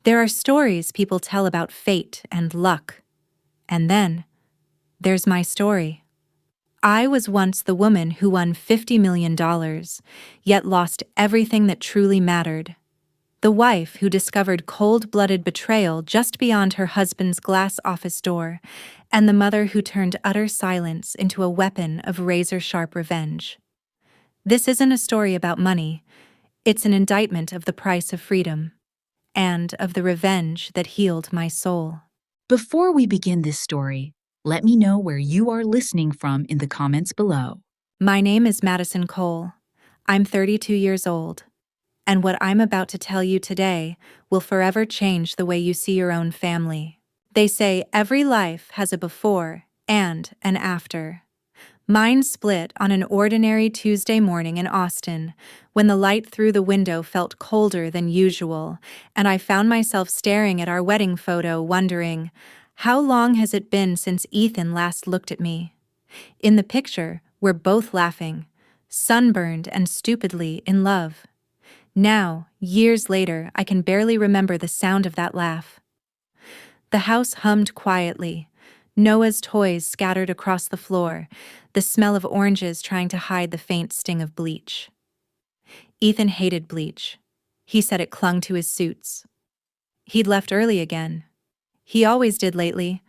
There are stories people tell about fate and luck. And then, there's my story. I was once the woman who won $50 million, yet lost everything that truly mattered. The wife who discovered cold-blooded betrayal just beyond her husband's glass office door, and the mother who turned utter silence into a weapon of razor-sharp revenge. This isn't a story about money. It's an indictment of the price of freedom, and of the revenge that healed my soul. Before we begin this story, let me know where you are listening from in the comments below. My name is Madison Cole. I'm 32 years old. And what I'm about to tell you today will forever change the way you see your own family. They say every life has a before and an after. Mine split on an ordinary Tuesday morning in Austin, when the light through the window felt colder than usual, and I found myself staring at our wedding photo, wondering, how long has it been since Ethan last looked at me? In the picture, we're both laughing, sunburned and stupidly in love. Now, years later, I can barely remember the sound of that laugh. The house hummed quietly, Noah's toys scattered across the floor, the smell of oranges trying to hide the faint sting of bleach. Ethan hated bleach. He said it clung to his suits. He'd left early again. He always did lately.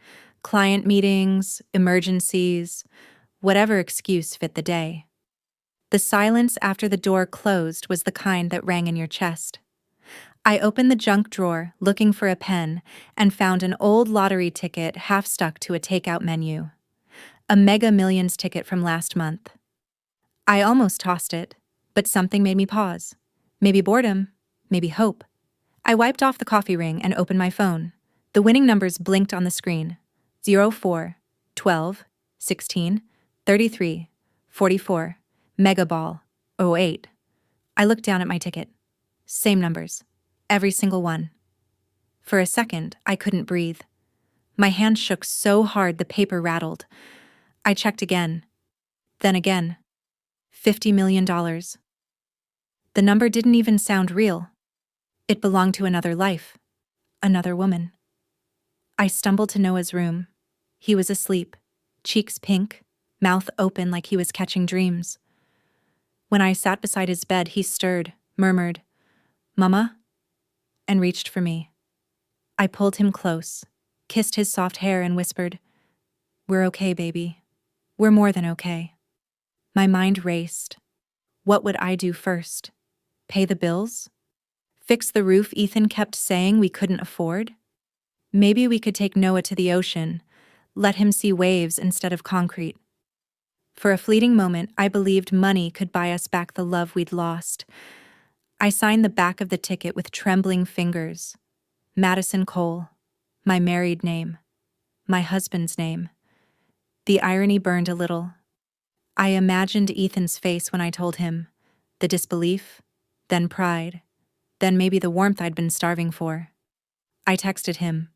Client meetings, emergencies, whatever excuse fit the day. The silence after the door closed was the kind that rang in your chest. I opened the junk drawer, looking for a pen, and found an old lottery ticket half stuck to a takeout menu. A Mega Millions ticket from last month. I almost tossed it, but something made me pause. Maybe boredom, maybe hope. I wiped off the coffee ring and opened my phone. The winning numbers blinked on the screen. 04, 12, 16, 33, 44. Mega Ball, 08. I looked down at my ticket. Same numbers. Every single one. For a second, I couldn't breathe. My hand shook so hard the paper rattled. I checked again. Then again. $50 million. The number didn't even sound real. It belonged to another life. Another woman. I stumbled to Noah's room. He was asleep, cheeks pink, mouth open like he was catching dreams. When I sat beside his bed, he stirred, murmured, "Mama?" and reached for me. I pulled him close, kissed his soft hair and whispered, "We're okay, baby. We're more than okay." My mind raced. What would I do first? Pay the bills? Fix the roof Ethan kept saying we couldn't afford? Maybe we could take Noah to the ocean, let him see waves instead of concrete. For a fleeting moment, I believed money could buy us back the love we'd lost. I signed the back of the ticket with trembling fingers. Madison Cole, my married name, my husband's name. The irony burned a little. I imagined Ethan's face when I told him, the disbelief, then pride, then maybe the warmth I'd been starving for. I texted him,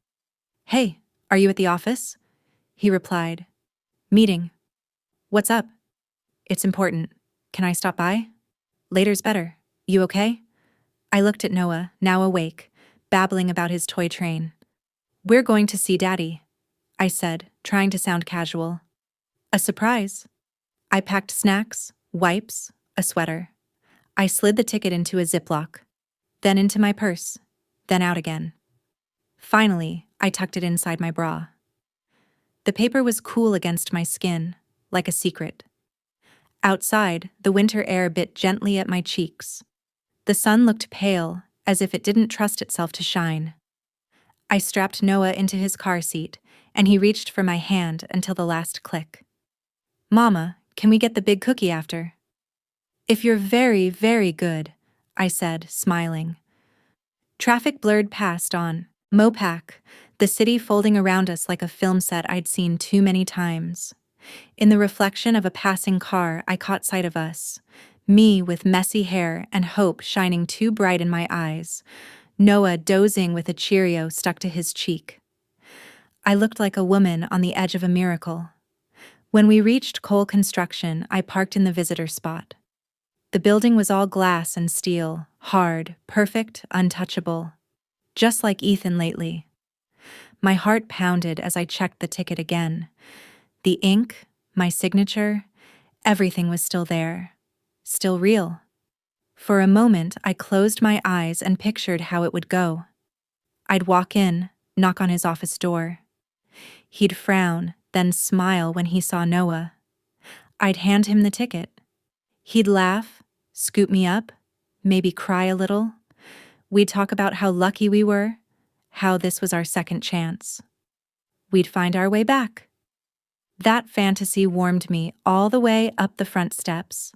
"Hey, are you at the office?" He replied, "Meeting." "What's up?" "It's important. Can I stop by?" "Later's better. You okay?" I looked at Noah, now awake, babbling about his toy train. "We're going to see Daddy," I said, trying to sound casual. "A surprise." I packed snacks, wipes, a sweater. I slid the ticket into a Ziploc, then into my purse, then out again. Finally, I tucked it inside my bra. The paper was cool against my skin, like a secret. Outside, the winter air bit gently at my cheeks. The sun looked pale, as if it didn't trust itself to shine. I strapped Noah into his car seat, and he reached for my hand until the last click. "Mama, can we get the big cookie after?" "If you're very, very good," I said, smiling. Traffic blurred past on Mopac, the city folding around us like a film set I'd seen too many times. In the reflection of a passing car, I caught sight of us, me with messy hair and hope shining too bright in my eyes, Noah dozing with a Cheerio stuck to his cheek. I looked like a woman on the edge of a miracle. When we reached Cole Construction, I parked in the visitor spot. The building was all glass and steel, hard, perfect, untouchable. just like Ethan lately. My heart pounded as I checked the ticket again. The ink, my signature, everything was still there. Still real. For a moment, I closed my eyes and pictured how it would go. I'd walk in, knock on his office door. He'd frown, then smile when he saw Noah. I'd hand him the ticket. He'd laugh, scoop me up, maybe cry a little. We'd talk about how lucky we were, how this was our second chance. We'd find our way back. That fantasy warmed me all the way up the front steps.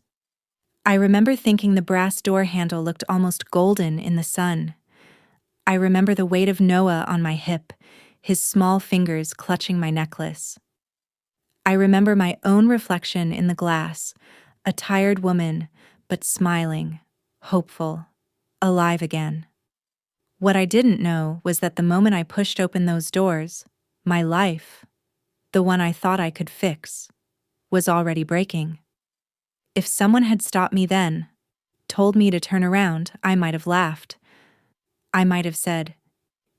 I remember thinking the brass door handle looked almost golden in the sun. I remember the weight of Noah on my hip, his small fingers clutching my necklace. I remember my own reflection in the glass, a tired woman, but smiling, hopeful, alive again. What I didn't know was that the moment I pushed open those doors, my life, the one I thought I could fix, was already breaking. If someone had stopped me then, told me to turn around, I might have laughed. I might have said,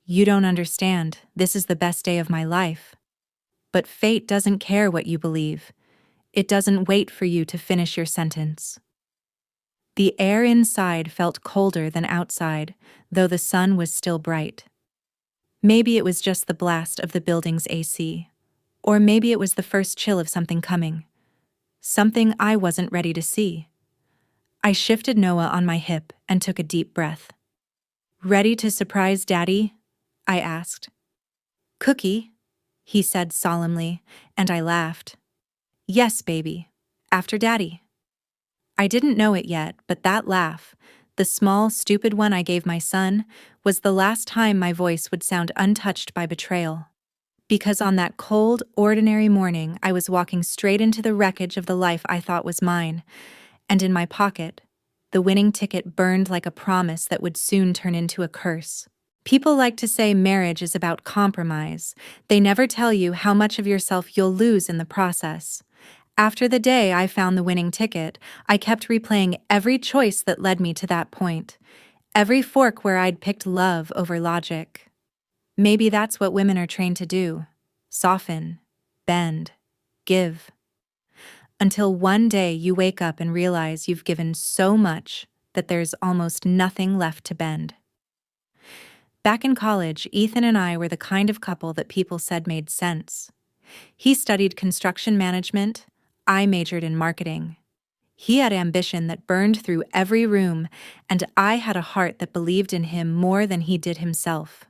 "You don't understand, this is the best day of my life." But fate doesn't care what you believe. It doesn't wait for you to finish your sentence. The air inside felt colder than outside, though the sun was still bright. Maybe it was just the blast of the building's AC. Or maybe it was the first chill of something coming. Something I wasn't ready to see. I shifted Noah on my hip and took a deep breath. "Ready to surprise Daddy?" I asked. "Cookie," he said solemnly, and I laughed. "Yes, baby. After Daddy." I didn't know it yet, but that laugh, the small, stupid one I gave my son, was the last time my voice would sound untouched by betrayal. Because on that cold, ordinary morning, I was walking straight into the wreckage of the life I thought was mine, and in my pocket, the winning ticket burned like a promise that would soon turn into a curse. People like to say marriage is about compromise. They never tell you how much of yourself you'll lose in the process. After the day I found the winning ticket, I kept replaying every choice that led me to that point, every fork where I'd picked love over logic. Maybe that's what women are trained to do: soften, bend, give. Until one day you wake up and realize you've given so much that there's almost nothing left to bend. Back in college, Ethan and I were the kind of couple that people said made sense. He studied construction management, I majored in marketing. He had ambition that burned through every room, and I had a heart that believed in him more than he did himself.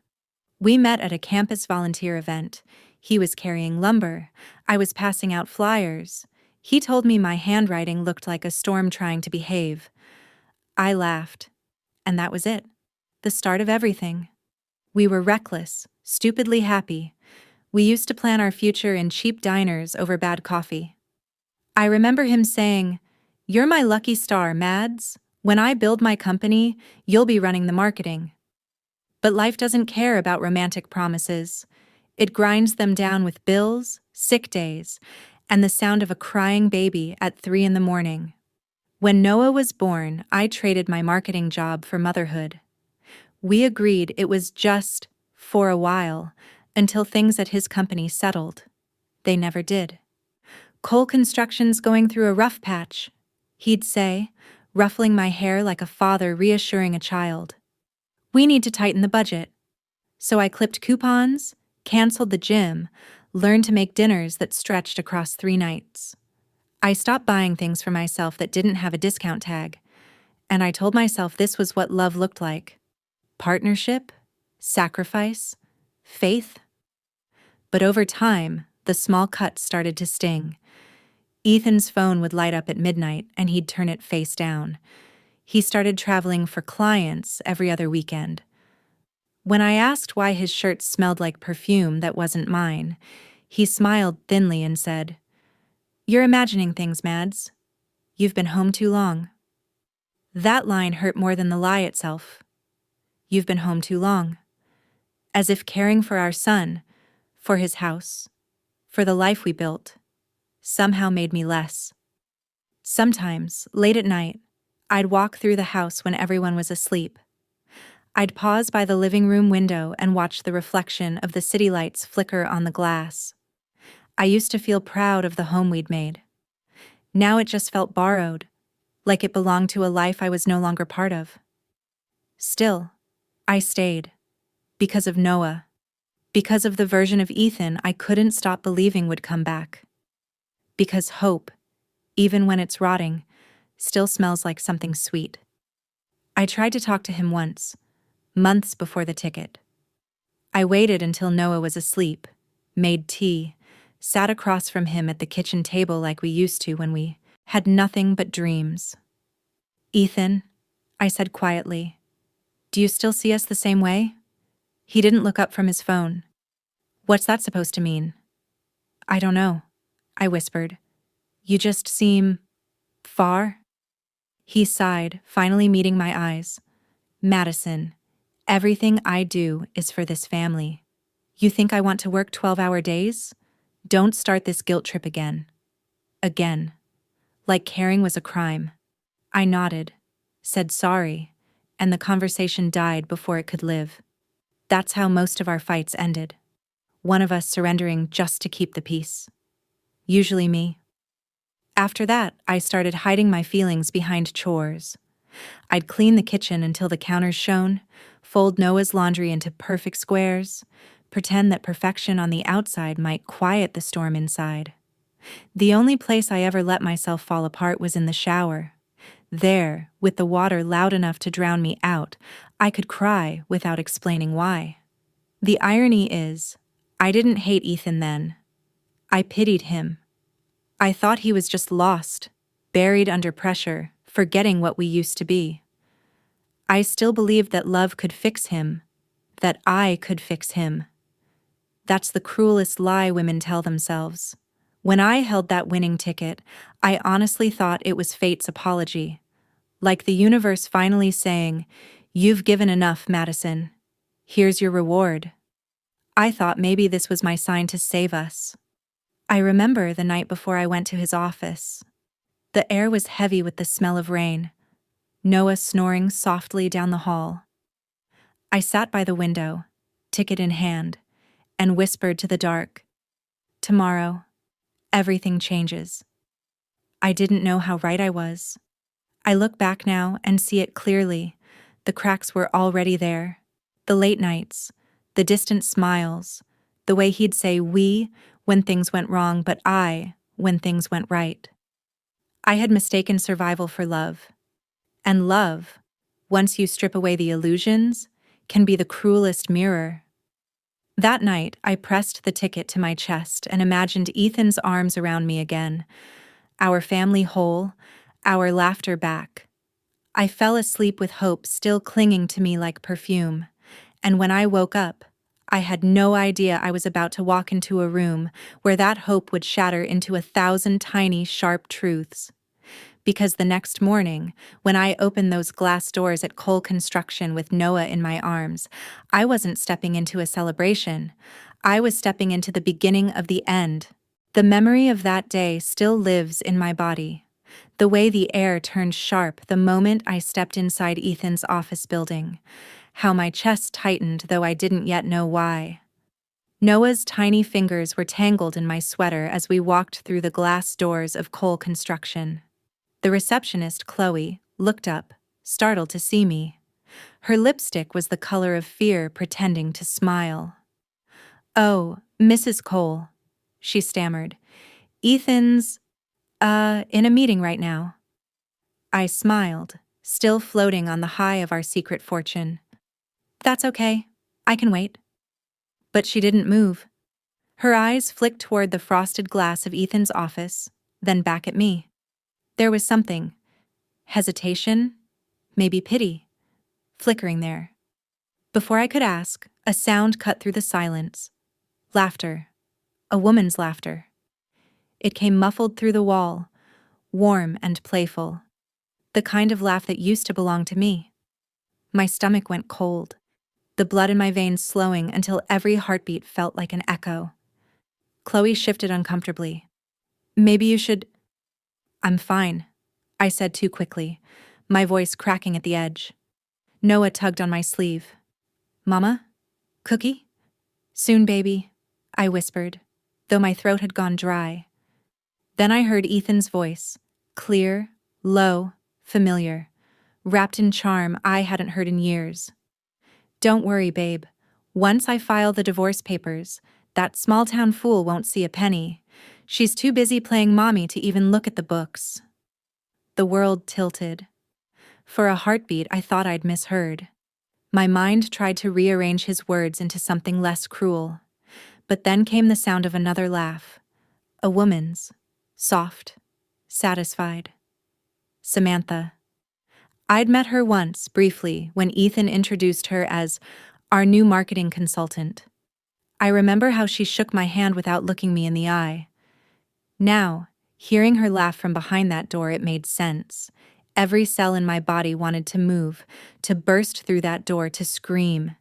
We met at a campus volunteer event. He was carrying lumber. I was passing out flyers. He told me my handwriting looked like a storm trying to behave. I laughed. And that was it. The start of everything. We were reckless, stupidly happy. We used to plan our future in cheap diners over bad coffee. I remember him saying, "You're my lucky star, Mads. When I build my company, you'll be running the marketing." But life doesn't care about romantic promises. It grinds them down with bills, sick days, and the sound of a crying baby at 3 a.m. When Noah was born, I traded my marketing job for motherhood. We agreed it was just for a while, until things at his company settled. They never did. "Coal construction's going through a rough patch," he'd say, ruffling my hair like a father reassuring a child. "We need to tighten the budget." So I clipped coupons, canceled the gym, learned to make dinners that stretched across 3 nights. I stopped buying things for myself that didn't have a discount tag, and I told myself this was what love looked like: partnership, sacrifice, faith. But over time, the small cuts started to sting. Ethan's phone would light up at midnight, and he'd turn it face down. He started traveling for clients every other weekend. When I asked why his shirt smelled like perfume that wasn't mine, he smiled thinly and said, "You're imagining things, Mads. You've been home too long." That line hurt more than the lie itself. You've been home too long. As if caring for our son, for his house, for the life we built, somehow made me less. Sometimes, late at night, I'd walk through the house when everyone was asleep. I'd pause by the living room window and watch the reflection of the city lights flicker on the glass. I used to feel proud of the home we'd made. Now it just felt borrowed, like it belonged to a life I was no longer part of. Still, I stayed. Because of Noah. Because of the version of Ethan I couldn't stop believing would come back. Because hope, even when it's rotting, still smells like something sweet. I tried to talk to him once, months before the ticket. I waited until Noah was asleep, made tea, sat across from him at the kitchen table like we used to when we had nothing but dreams. "Ethan," I said quietly, "do you still see us the same way?" He didn't look up from his phone. "What's that supposed to mean?" "I don't know," I whispered. "You just seem far." He sighed, finally meeting my eyes. "Madison, everything I do is for this family. You think I want to work 12-hour days? Don't start this guilt trip again." Again. Like caring was a crime. I nodded, said sorry, and the conversation died before it could live. That's how most of our fights ended. One of us surrendering just to keep the peace. Usually me. After that, I started hiding my feelings behind chores. I'd clean the kitchen until the counters shone, fold Noah's laundry into perfect squares, pretend that perfection on the outside might quiet the storm inside. The only place I ever let myself fall apart was in the shower. There, with the water loud enough to drown me out, I could cry without explaining why. The irony is, I didn't hate Ethan then. I pitied him. I thought he was just lost, buried under pressure, forgetting what we used to be. I still believed that love could fix him, that I could fix him. That's the cruelest lie women tell themselves. When I held that winning ticket, I honestly thought it was fate's apology. Like the universe finally saying, "You've given enough, Madison. Here's your reward." I thought maybe this was my sign to save us. I remember the night before I went to his office. The air was heavy with the smell of rain, Noah snoring softly down the hall. I sat by the window, ticket in hand, and whispered to the dark, "Tomorrow, everything changes." I didn't know how right I was. I look back now and see it clearly. The cracks were already there. The late nights, the distant smiles, the way he'd say "we" when things went wrong, but "I" when things went right. I had mistaken survival for love. And love, once you strip away the illusions, can be the cruelest mirror. That night, I pressed the ticket to my chest and imagined Ethan's arms around me again, our family whole, our laughter back. I fell asleep with hope still clinging to me like perfume, and when I woke up, I had no idea I was about to walk into a room where that hope would shatter into 1,000 tiny, sharp truths. Because the next morning, when I opened those glass doors at Cole Construction with Noah in my arms, I wasn't stepping into a celebration. I was stepping into the beginning of the end. The memory of that day still lives in my body. The way the air turned sharp the moment I stepped inside Ethan's office building. How my chest tightened, though I didn't yet know why. Noah's tiny fingers were tangled in my sweater as we walked through the glass doors of Cole Construction. The receptionist, Chloe, looked up, startled to see me. Her lipstick was the color of fear pretending to smile. "Oh, Mrs. Cole," she stammered. "Ethan's, in a meeting right now." I smiled, still floating on the high of our secret fortune. "That's okay. I can wait." But she didn't move. Her eyes flicked toward the frosted glass of Ethan's office, then back at me. There was something, hesitation, maybe pity, flickering there. Before I could ask, a sound cut through the silence. Laughter. A woman's laughter. It came muffled through the wall, warm and playful. The kind of laugh that used to belong to me. My stomach went cold, the blood in my veins slowing until every heartbeat felt like an echo. Chloe shifted uncomfortably. "Maybe you should—" "I'm fine," I said too quickly, my voice cracking at the edge. Noah tugged on my sleeve. Mama? Cookie? Soon, baby, I whispered, though my throat had gone dry. Then I heard Ethan's voice, clear, low, familiar, wrapped in charm I hadn't heard in years. Don't worry, babe. Once I file the divorce papers, that small-town fool won't see a penny. She's too busy playing mommy to even look at the books. The world tilted. For a heartbeat, I thought I'd misheard. My mind tried to rearrange his words into something less cruel. But then came the sound of another laugh. A woman's. Soft. Satisfied. Samantha. I'd met her once, briefly, when Ethan introduced her as our new marketing consultant. I remember how she shook my hand without looking me in the eye. Now, hearing her laugh from behind that door, it made sense. Every cell in my body wanted to move, to burst through that door, to scream.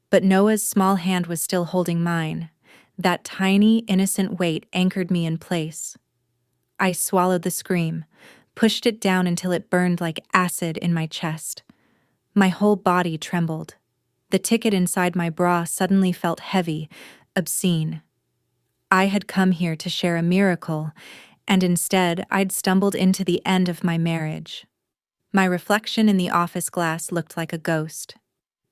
But Noah's small hand was still holding mine. That tiny, innocent weight anchored me in place. I swallowed the scream, pushed it down until it burned like acid in my chest. My whole body trembled. The ticket inside my bra suddenly felt heavy, obscene. I had come here to share a miracle, and instead I'd stumbled into the end of my marriage. My reflection in the office glass looked like a ghost.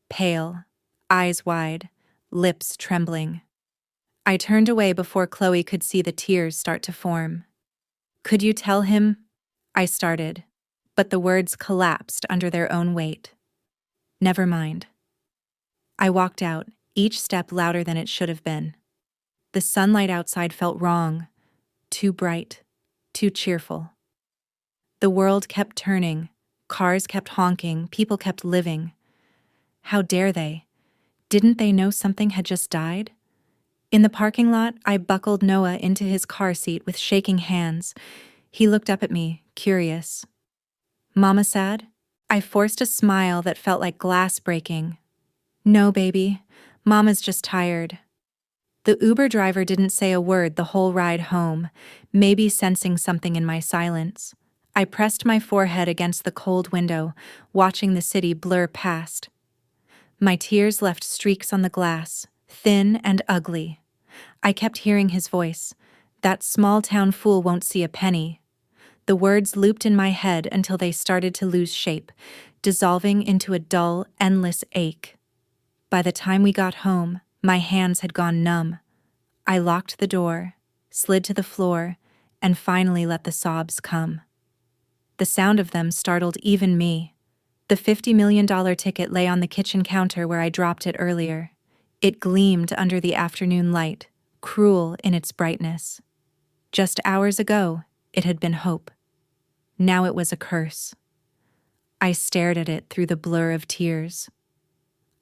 Pale, eyes wide, lips trembling. I turned away before Chloe could see the tears start to form. Could you tell him? I started, but the words collapsed under their own weight. Never mind. I walked out, each step louder than it should have been. The sunlight outside felt wrong, too bright, too cheerful. The world kept turning, cars kept honking, people kept living. How dare they? Didn't they know something had just died? In the parking lot, I buckled Noah into his car seat with shaking hands. He looked up at me, curious. Mama sad? I forced a smile that felt like glass breaking. No, baby. Mama's just tired. The Uber driver didn't say a word the whole ride home, maybe sensing something in my silence. I pressed my forehead against the cold window, watching the city blur past. My tears left streaks on the glass, thin and ugly. I kept hearing his voice. That small-town fool won't see a penny. The words looped in my head until they started to lose shape, dissolving into a dull, endless ache. By the time we got home, my hands had gone numb. I locked the door, slid to the floor, and finally let the sobs come. The sound of them startled even me. The $50 million ticket lay on the kitchen counter where I dropped it earlier. It gleamed under the afternoon light, cruel in its brightness. Just hours ago, it had been hope. Now it was a curse. I stared at it through the blur of tears.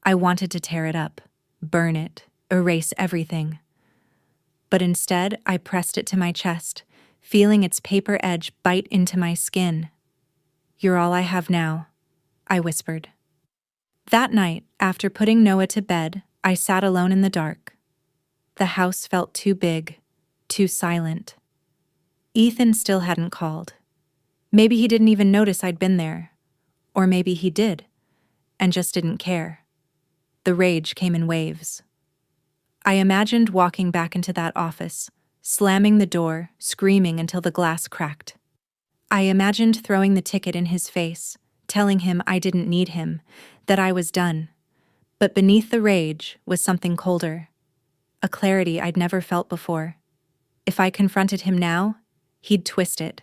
I wanted to tear it up, burn it, erase everything. But instead, I pressed it to my chest, feeling its paper edge bite into my skin. You're all I have now, I whispered. That night, after putting Noah to bed, I sat alone in the dark. The house felt too big, too silent. Ethan still hadn't called. Maybe he didn't even notice I'd been there. Or maybe he did, and just didn't care. The rage came in waves. I imagined walking back into that office, slamming the door, screaming until the glass cracked. I imagined throwing the ticket in his face, telling him I didn't need him, that I was done. But beneath the rage was something colder, a clarity I'd never felt before. If I confronted him now, he'd twist it,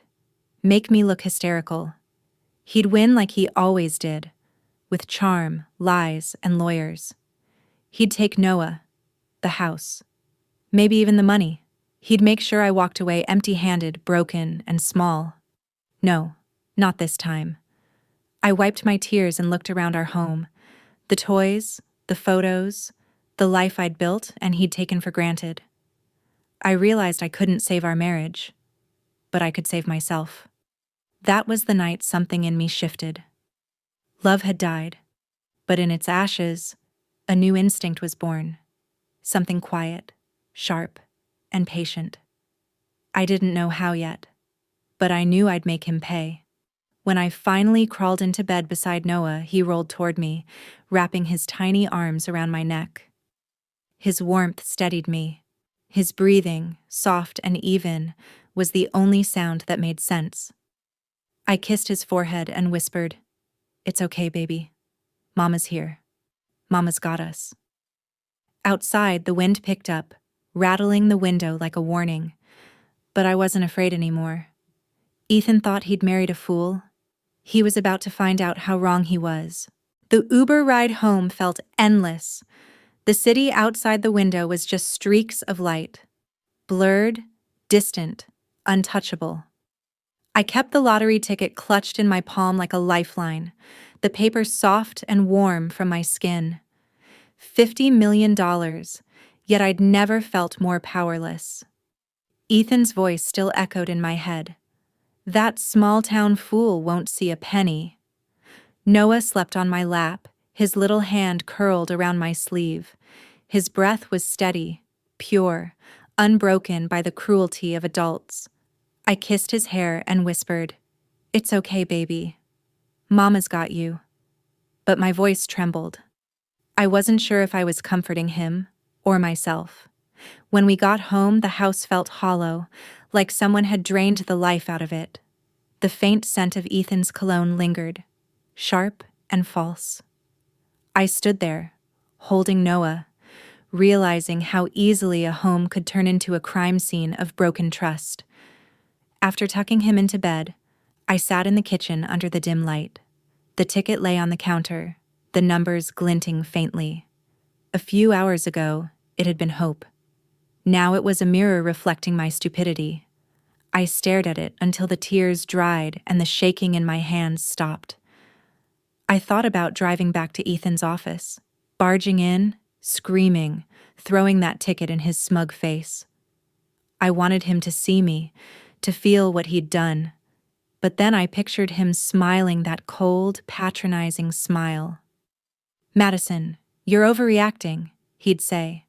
make me look hysterical. He'd win like he always did, with charm, lies, and lawyers. He'd take Noah, the house, maybe even the money. He'd make sure I walked away empty-handed, broken, and small. No, not this time. I wiped my tears and looked around our home. The toys, the photos, the life I'd built and he'd taken for granted. I realized I couldn't save our marriage, but I could save myself. That was the night something in me shifted. Love had died, but in its ashes, a new instinct was born. Something quiet, sharp, and patient. I didn't know how yet, but I knew I'd make him pay. When I finally crawled into bed beside Noah, he rolled toward me, wrapping his tiny arms around my neck. His warmth steadied me. His breathing, soft and even, was the only sound that made sense. I kissed his forehead and whispered, "It's okay, baby. Mama's here. Mama's got us." Outside, the wind picked up, rattling the window like a warning. But I wasn't afraid anymore. Ethan thought he'd married a fool. He was about to find out how wrong he was. The Uber ride home felt endless. The city outside the window was just streaks of light. Blurred, distant, untouchable. I kept the lottery ticket clutched in my palm like a lifeline, the paper soft and warm from my skin. $50 million, yet I'd never felt more powerless. Ethan's voice still echoed in my head. "That small-town fool won't see a penny." Noah slept on my lap, his little hand curled around my sleeve. His breath was steady, pure, unbroken by the cruelty of adults. I kissed his hair and whispered, "It's okay, baby. Mama's got you." But my voice trembled. I wasn't sure if I was comforting him or myself. When we got home, the house felt hollow, like someone had drained the life out of it. The faint scent of Ethan's cologne lingered, sharp and false. I stood there, holding Noah, realizing how easily a home could turn into a crime scene of broken trust. After tucking him into bed, I sat in the kitchen under the dim light. The ticket lay on the counter, the numbers glinting faintly. A few hours ago, it had been hope. Now it was a mirror reflecting my stupidity. I stared at it until the tears dried and the shaking in my hands stopped. I thought about driving back to Ethan's office, barging in, screaming, throwing that ticket in his smug face. I wanted him to see me, to feel what he'd done. But then I pictured him smiling that cold, patronizing smile. "Madison, you're overreacting," he'd say.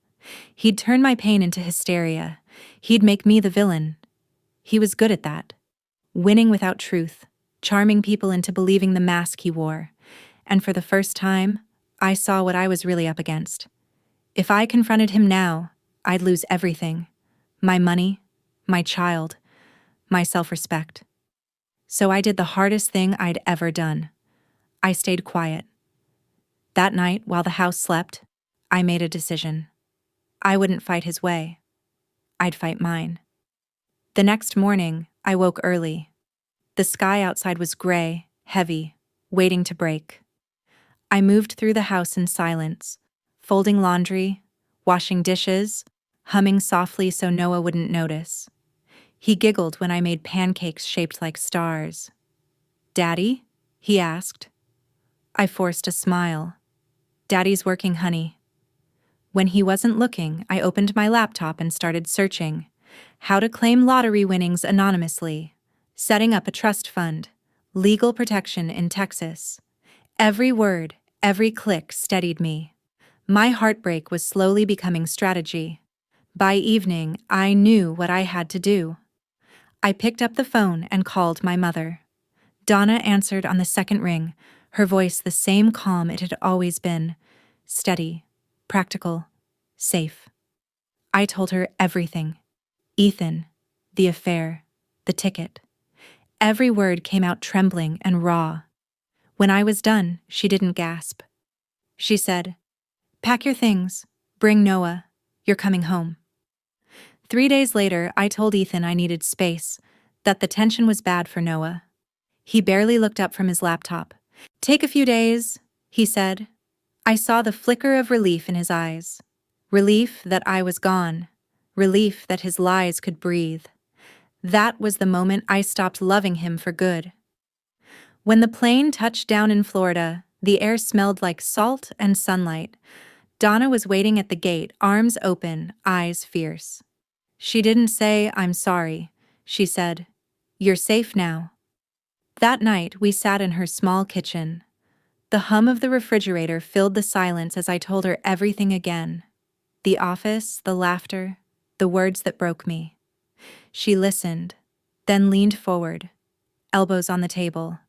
He'd turn my pain into hysteria. He'd make me the villain. He was good at that. Winning without truth, charming people into believing the mask he wore. And for the first time, I saw what I was really up against. If I confronted him now, I'd lose everything. My money, my child, my self-respect. So I did the hardest thing I'd ever done. I stayed quiet. That night, while the house slept, I made a decision. I wouldn't fight his way. I'd fight mine. The next morning, I woke early. The sky outside was gray, heavy, waiting to break. I moved through the house in silence, folding laundry, washing dishes, humming softly so Noah wouldn't notice. He giggled when I made pancakes shaped like stars. "Daddy?" he asked. I forced a smile. "Daddy's working, honey." When he wasn't looking, I opened my laptop and started searching. How to claim lottery winnings anonymously, setting up a trust fund, legal protection in Texas. Every word, every click steadied me. My heartbreak was slowly becoming strategy. By evening, I knew what I had to do. I picked up the phone and called my mother. Donna answered on the second ring, her voice the same calm it had always been. Steady, practical, safe. I told her everything. Ethan, the affair, the ticket. Every word came out trembling and raw. When I was done, she didn't gasp. She said, "Pack your things. Bring Noah. You're coming home." 3 days later, I told Ethan I needed space, that the tension was bad for Noah. He barely looked up from his laptop. "Take a few days," he said. I saw the flicker of relief in his eyes. Relief that I was gone. Relief that his lies could breathe. That was the moment I stopped loving him for good. When the plane touched down in Florida, the air smelled like salt and sunlight. Donna was waiting at the gate, arms open, eyes fierce. She didn't say, "I'm sorry." She said, "You're safe now." That night, we sat in her small kitchen. The hum of the refrigerator filled the silence as I told her everything again. The office, the laughter, the words that broke me. She listened, then leaned forward, elbows on the table.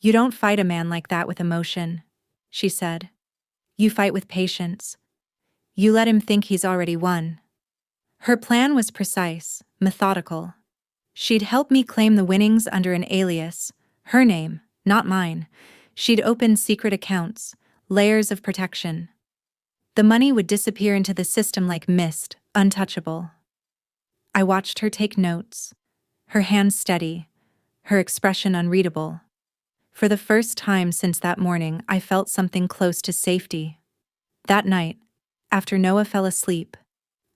You don't fight a man like that with emotion, she said. You fight with patience. You let him think he's already won. Her plan was precise, methodical. She'd help me claim the winnings under an alias, her name, not mine. She'd open secret accounts, layers of protection. The money would disappear into the system like mist, untouchable. I watched her take notes, her hands steady, her expression unreadable. For the first time since that morning, I felt something close to safety. That night, after Noah fell asleep,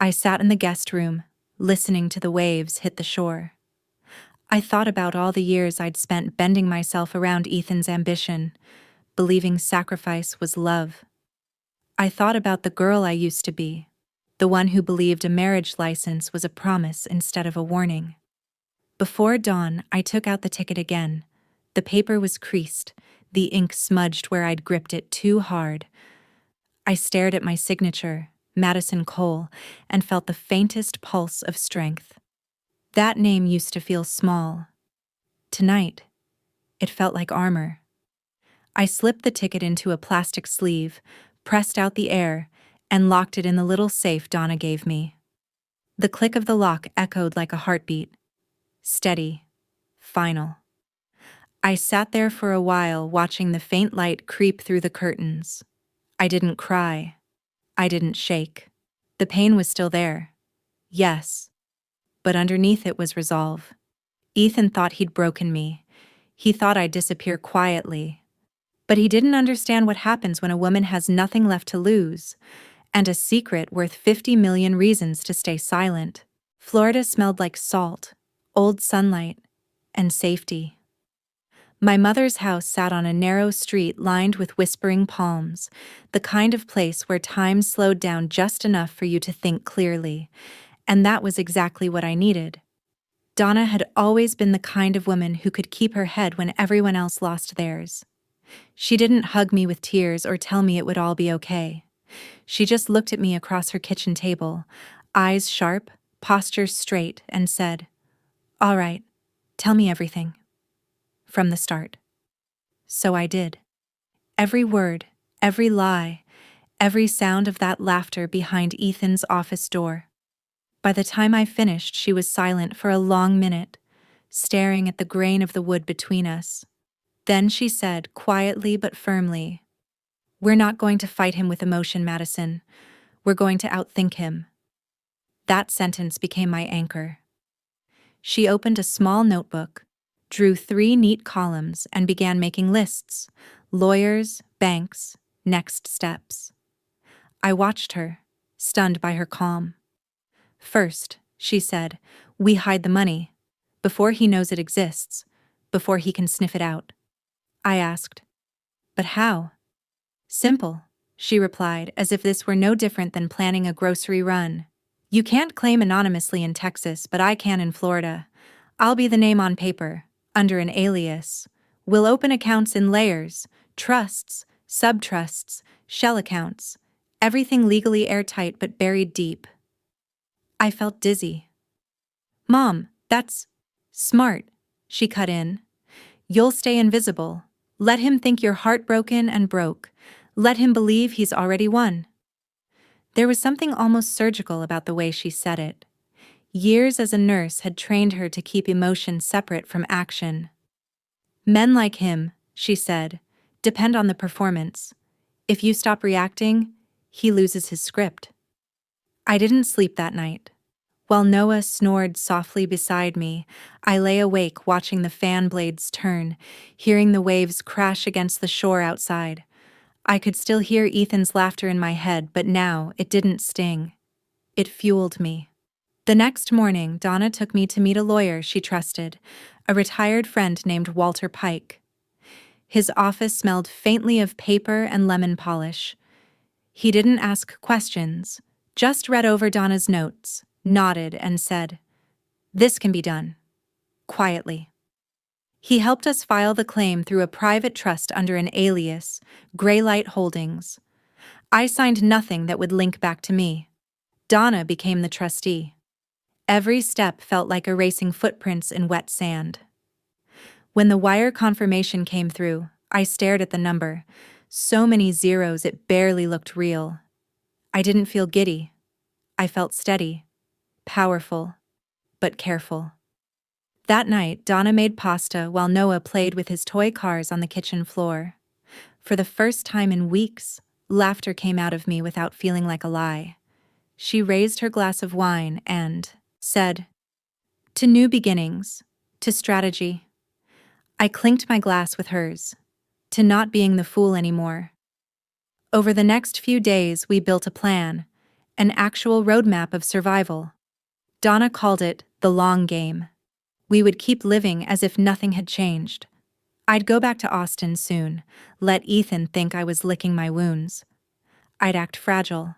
I sat in the guest room, listening to the waves hit the shore. I thought about all the years I'd spent bending myself around Ethan's ambition, believing sacrifice was love. I thought about the girl I used to be, the one who believed a marriage license was a promise instead of a warning. Before dawn, I took out the ticket again. The paper was creased, the ink smudged where I'd gripped it too hard. I stared at my signature, Madison Cole, and felt the faintest pulse of strength. That name used to feel small. Tonight, it felt like armor. I slipped the ticket into a plastic sleeve, pressed out the air, and locked it in the little safe Donna gave me. The click of the lock echoed like a heartbeat. Steady. Final. I sat there for a while, watching the faint light creep through the curtains. I didn't cry. I didn't shake. The pain was still there. Yes. But underneath it was resolve. Ethan thought he'd broken me. He thought I'd disappear quietly. But he didn't understand what happens when a woman has nothing left to lose, and a secret worth 50 million reasons to stay silent. Florida smelled like salt, old sunlight, and safety. My mother's house sat on a narrow street lined with whispering palms, the kind of place where time slowed down just enough for you to think clearly, and that was exactly what I needed. Donna had always been the kind of woman who could keep her head when everyone else lost theirs. She didn't hug me with tears or tell me it would all be okay. She just looked at me across her kitchen table, eyes sharp, posture straight, and said, "All right, tell me everything." From the start. So I did. Every word, every lie, every sound of that laughter behind Ethan's office door. By the time I finished, she was silent for a long minute, staring at the grain of the wood between us. Then she said, quietly but firmly, "We're not going to fight him with emotion, Madison. We're going to outthink him." That sentence became my anchor. She opened a small notebook, drew 3 neat columns, and began making lists: lawyers, banks, next steps. I watched her, stunned by her calm. "First," she said, "we hide the money, before he knows it exists, before he can sniff it out." I asked, "But how?" "Simple," she replied, as if this were no different than planning a grocery run. "You can't claim anonymously in Texas, but I can in Florida. I'll be the name on paper, under an alias. We'll open accounts in layers, trusts, subtrusts, shell accounts, everything legally airtight but buried deep." I felt dizzy. "Mom, that's smart," she cut in. "You'll stay invisible. Let him think you're heartbroken and broke. Let him believe he's already won." There was something almost surgical about the way she said it. Years as a nurse had trained her to keep emotion separate from action. "Men like him," she said, "depend on the performance. If you stop reacting, he loses his script." I didn't sleep that night. While Noah snored softly beside me, I lay awake watching the fan blades turn, hearing the waves crash against the shore outside. I could still hear Ethan's laughter in my head, but now it didn't sting. It fueled me. The next morning, Donna took me to meet a lawyer she trusted, a retired friend named Walter Pike. His office smelled faintly of paper and lemon polish. He didn't ask questions, just read over Donna's notes, nodded, and said, "This can be done." Quietly. He helped us file the claim through a private trust under an alias, Graylight Holdings. I signed nothing that would link back to me. Donna became the trustee. Every step felt like erasing footprints in wet sand. When the wire confirmation came through, I stared at the number. So many zeros it barely looked real. I didn't feel giddy. I felt steady, powerful, but careful. That night, Donna made pasta while Noah played with his toy cars on the kitchen floor. For the first time in weeks, laughter came out of me without feeling like a lie. She raised her glass of wine and said, "To new beginnings, to strategy." I clinked my glass with hers, to not being the fool anymore. Over the next few days, we built a plan, an actual roadmap of survival. Donna called it the long game. We would keep living as if nothing had changed. I'd go back to Austin soon, let Ethan think I was licking my wounds. I'd act fragile,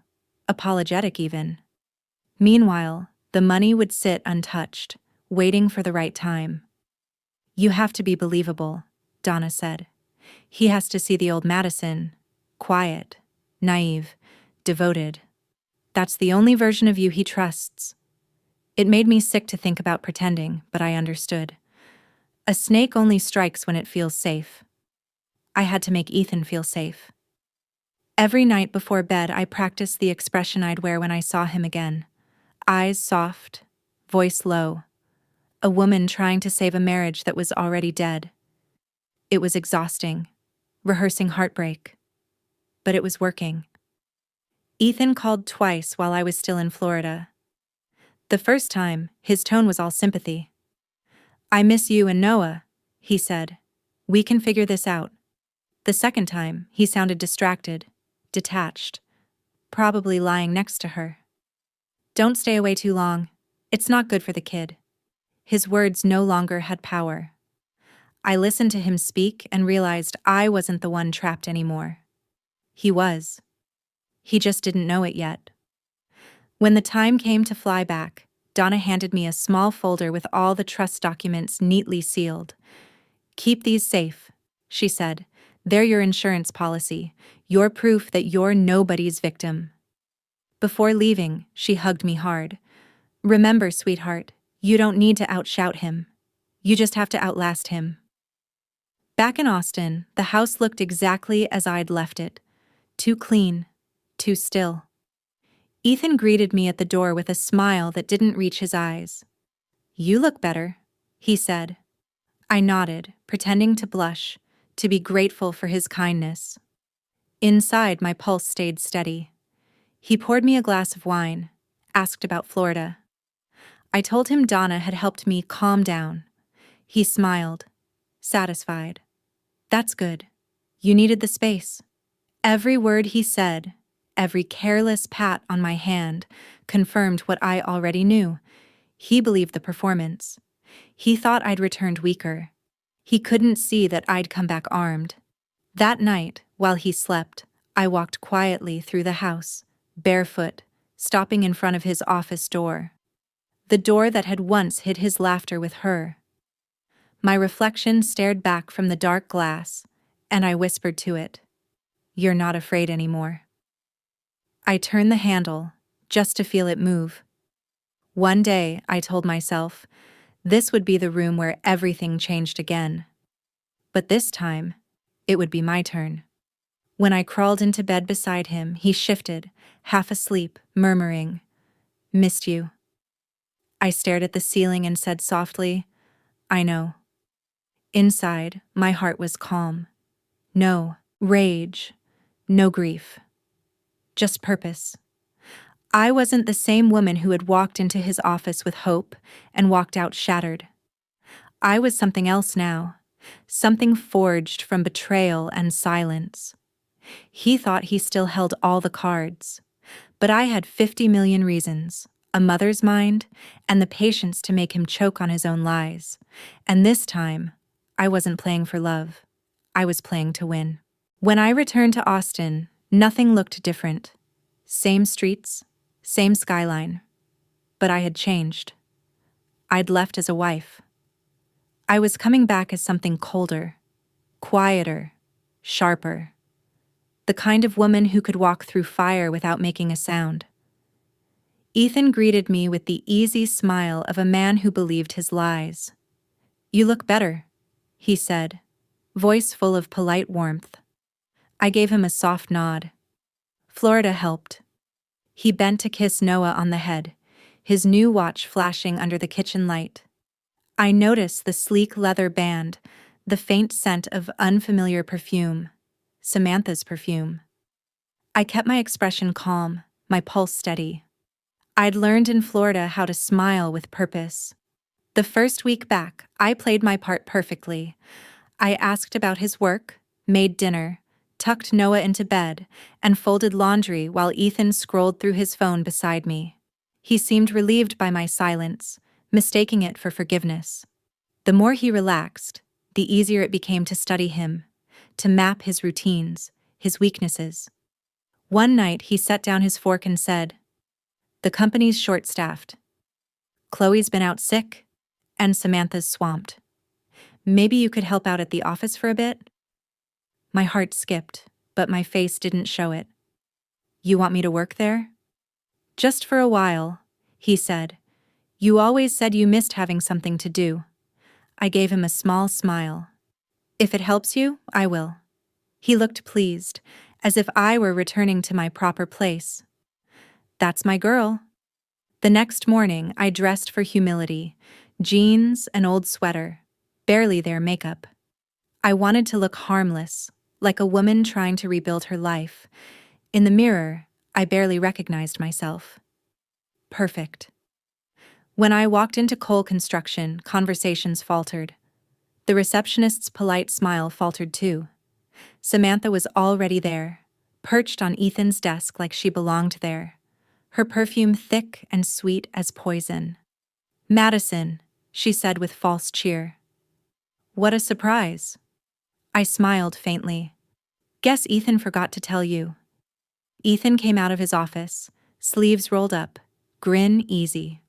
apologetic even. Meanwhile, the money would sit untouched, waiting for the right time. "You have to be believable," Donna said. "He has to see the old Madison. Quiet, naive, devoted. That's the only version of you he trusts." It made me sick to think about pretending, but I understood. A snake only strikes when it feels safe. I had to make Ethan feel safe. Every night before bed, I practiced the expression I'd wear when I saw him again. Eyes soft, voice low. A woman trying to save a marriage that was already dead. It was exhausting, rehearsing heartbreak. But it was working. Ethan called twice while I was still in Florida. The first time, his tone was all sympathy. "I miss you and Noah," he said. "We can figure this out." The second time, he sounded distracted, detached, probably lying next to her. "Don't stay away too long. It's not good for the kid." His words no longer had power. I listened to him speak and realized I wasn't the one trapped anymore. He was. He just didn't know it yet. When the time came to fly back, Donna handed me a small folder with all the trust documents neatly sealed. "Keep these safe," she said. "They're your insurance policy, your proof that you're nobody's victim." Before leaving, she hugged me hard. "Remember, sweetheart, you don't need to outshout him. You just have to outlast him." Back in Austin, the house looked exactly as I'd left it. Too clean, too still. Ethan greeted me at the door with a smile that didn't reach his eyes. "You look better," he said. I nodded, pretending to blush, to be grateful for his kindness. Inside, my pulse stayed steady. He poured me a glass of wine, asked about Florida. I told him Donna had helped me calm down. He smiled, satisfied. "That's good. You needed the space." Every word he said, every careless pat on my hand, confirmed what I already knew. He believed the performance. He thought I'd returned weaker. He couldn't see that I'd come back armed. That night, while he slept, I walked quietly through the house, barefoot, stopping in front of his office door. The door that had once hid his laughter with her. My reflection stared back from the dark glass, and I whispered to it, "You're not afraid anymore." I turned the handle, just to feel it move. One day, I told myself, this would be the room where everything changed again. But this time, it would be my turn. When I crawled into bed beside him, he shifted, half asleep, murmuring, "Missed you." I stared at the ceiling and said softly, "I know." Inside, my heart was calm. No rage, no grief. Just purpose. I wasn't the same woman who had walked into his office with hope and walked out shattered. I was something else now, something forged from betrayal and silence. He thought he still held all the cards, but I had 50 million reasons, a mother's mind, and the patience to make him choke on his own lies. And this time, I wasn't playing for love. I was playing to win. When I returned to Austin, nothing looked different. Same streets, same skyline. But I had changed. I'd left as a wife. I was coming back as something colder, quieter, sharper. The kind of woman who could walk through fire without making a sound. Ethan greeted me with the easy smile of a man who believed his lies. "You look better," he said, voice full of polite warmth. I gave him a soft nod. Florida helped. He bent to kiss Noah on the head, his new watch flashing under the kitchen light. I noticed the sleek leather band, the faint scent of unfamiliar perfume, Samantha's perfume. I kept my expression calm, my pulse steady. I'd learned in Florida how to smile with purpose. The first week back, I played my part perfectly. I asked about his work, made dinner, tucked Noah into bed, and folded laundry while Ethan scrolled through his phone beside me. He seemed relieved by my silence, mistaking it for forgiveness. The more he relaxed, the easier it became to study him, to map his routines, his weaknesses. One night he set down his fork and said, "The company's short-staffed. Chloe's been out sick, and Samantha's swamped. Maybe you could help out at the office for a bit?" My heart skipped, but my face didn't show it. "You want me to work there?" "Just for a while," he said. "You always said you missed having something to do." I gave him a small smile. "If it helps you, I will." He looked pleased, as if I were returning to my proper place. That's my girl. The next morning, I dressed for humility, jeans, an old sweater, barely their makeup. I wanted to look harmless, like a woman trying to rebuild her life. In the mirror, I barely recognized myself. Perfect. When I walked into Cole Construction, conversations faltered. The receptionist's polite smile faltered too. Samantha was already there, perched on Ethan's desk like she belonged there, her perfume thick and sweet as poison. "Madison," she said with false cheer. "What a surprise." I smiled faintly. "Guess Ethan forgot to tell you." Ethan came out of his office, sleeves rolled up, grin easy.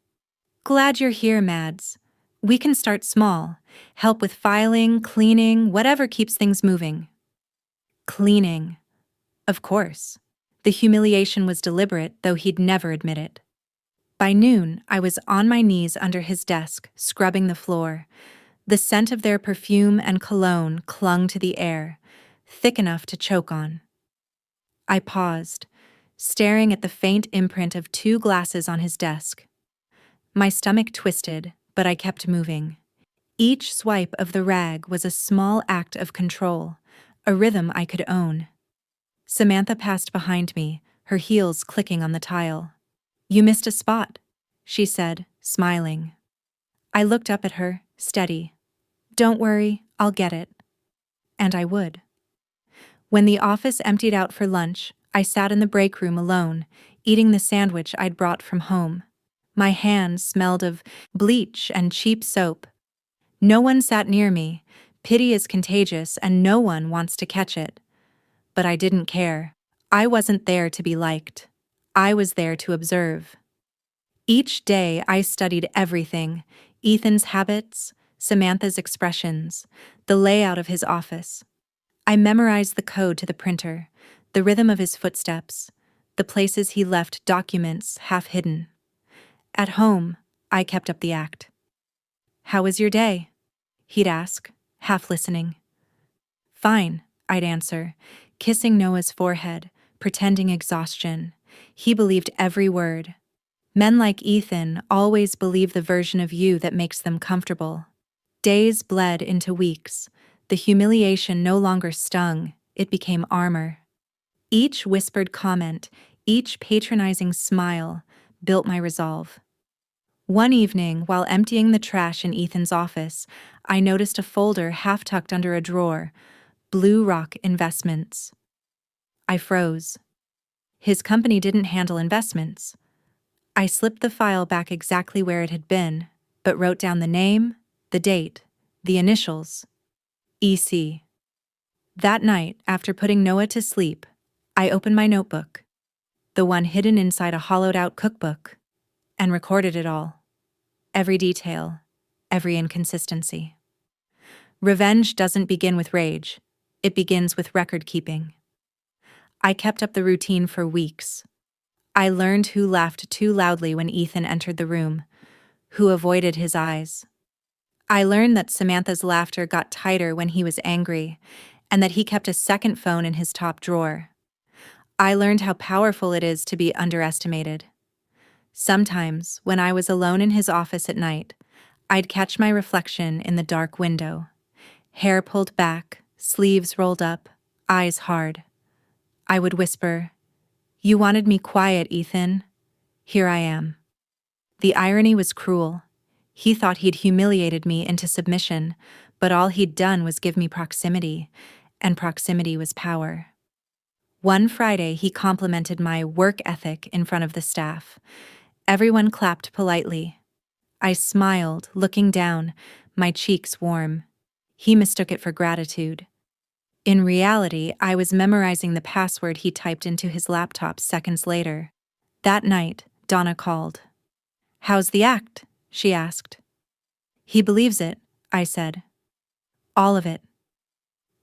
"Glad you're here, Mads. We can start small, help with filing, cleaning, whatever keeps things moving." Cleaning. Of course. The humiliation was deliberate, though he'd never admit it. By noon, I was on my knees under his desk, scrubbing the floor. The scent of their perfume and cologne clung to the air, thick enough to choke on. I paused, staring at the faint imprint of 2 glasses on his desk. My stomach twisted, but I kept moving. Each swipe of the rag was a small act of control, a rhythm I could own. Samantha passed behind me, her heels clicking on the tile. "You missed a spot," she said, smiling. I looked up at her, steady. "Don't worry, I'll get it." And I would. When the office emptied out for lunch, I sat in the break room alone, eating the sandwich I'd brought from home. My hands smelled of bleach and cheap soap. No one sat near me. Pity is contagious and no one wants to catch it. But I didn't care. I wasn't there to be liked. I was there to observe. Each day I studied everything: Ethan's habits, Samantha's expressions, the layout of his office. I memorized the code to the printer, the rhythm of his footsteps, the places he left documents half hidden. At home, I kept up the act. "How was your day?" he'd ask, half listening. "Fine," I'd answer, kissing Noah's forehead, pretending exhaustion. He believed every word. Men like Ethan always believe the version of you that makes them comfortable. Days bled into weeks. The humiliation no longer stung, it became armor. Each whispered comment, each patronizing smile, built my resolve. One evening, while emptying the trash in Ethan's office, I noticed a folder half tucked under a drawer: Blue Rock Investments. I froze. His company didn't handle investments. I slipped the file back exactly where it had been, but wrote down the name, the date, the initials: EC. That night, after putting Noah to sleep, I opened my notebook, the one hidden inside a hollowed-out cookbook, and recorded it all. Every detail, every inconsistency. Revenge doesn't begin with rage. It begins with record-keeping. I kept up the routine for weeks. I learned who laughed too loudly when Ethan entered the room, who avoided his eyes. I learned that Samantha's laughter got tighter when he was angry, and that he kept a second phone in his top drawer. I learned how powerful it is to be underestimated. Sometimes, when I was alone in his office at night, I'd catch my reflection in the dark window. Hair pulled back, sleeves rolled up, eyes hard. I would whisper, "You wanted me quiet, Ethan. Here I am." The irony was cruel. He thought he'd humiliated me into submission, but all he'd done was give me proximity, and proximity was power. One Friday, he complimented my work ethic in front of the staff. Everyone clapped politely. I smiled, looking down, my cheeks warm. He mistook it for gratitude. In reality, I was memorizing the password he typed into his laptop seconds later. That night, Donna called. "How's the act?" she asked. "He believes it," I said. "All of it."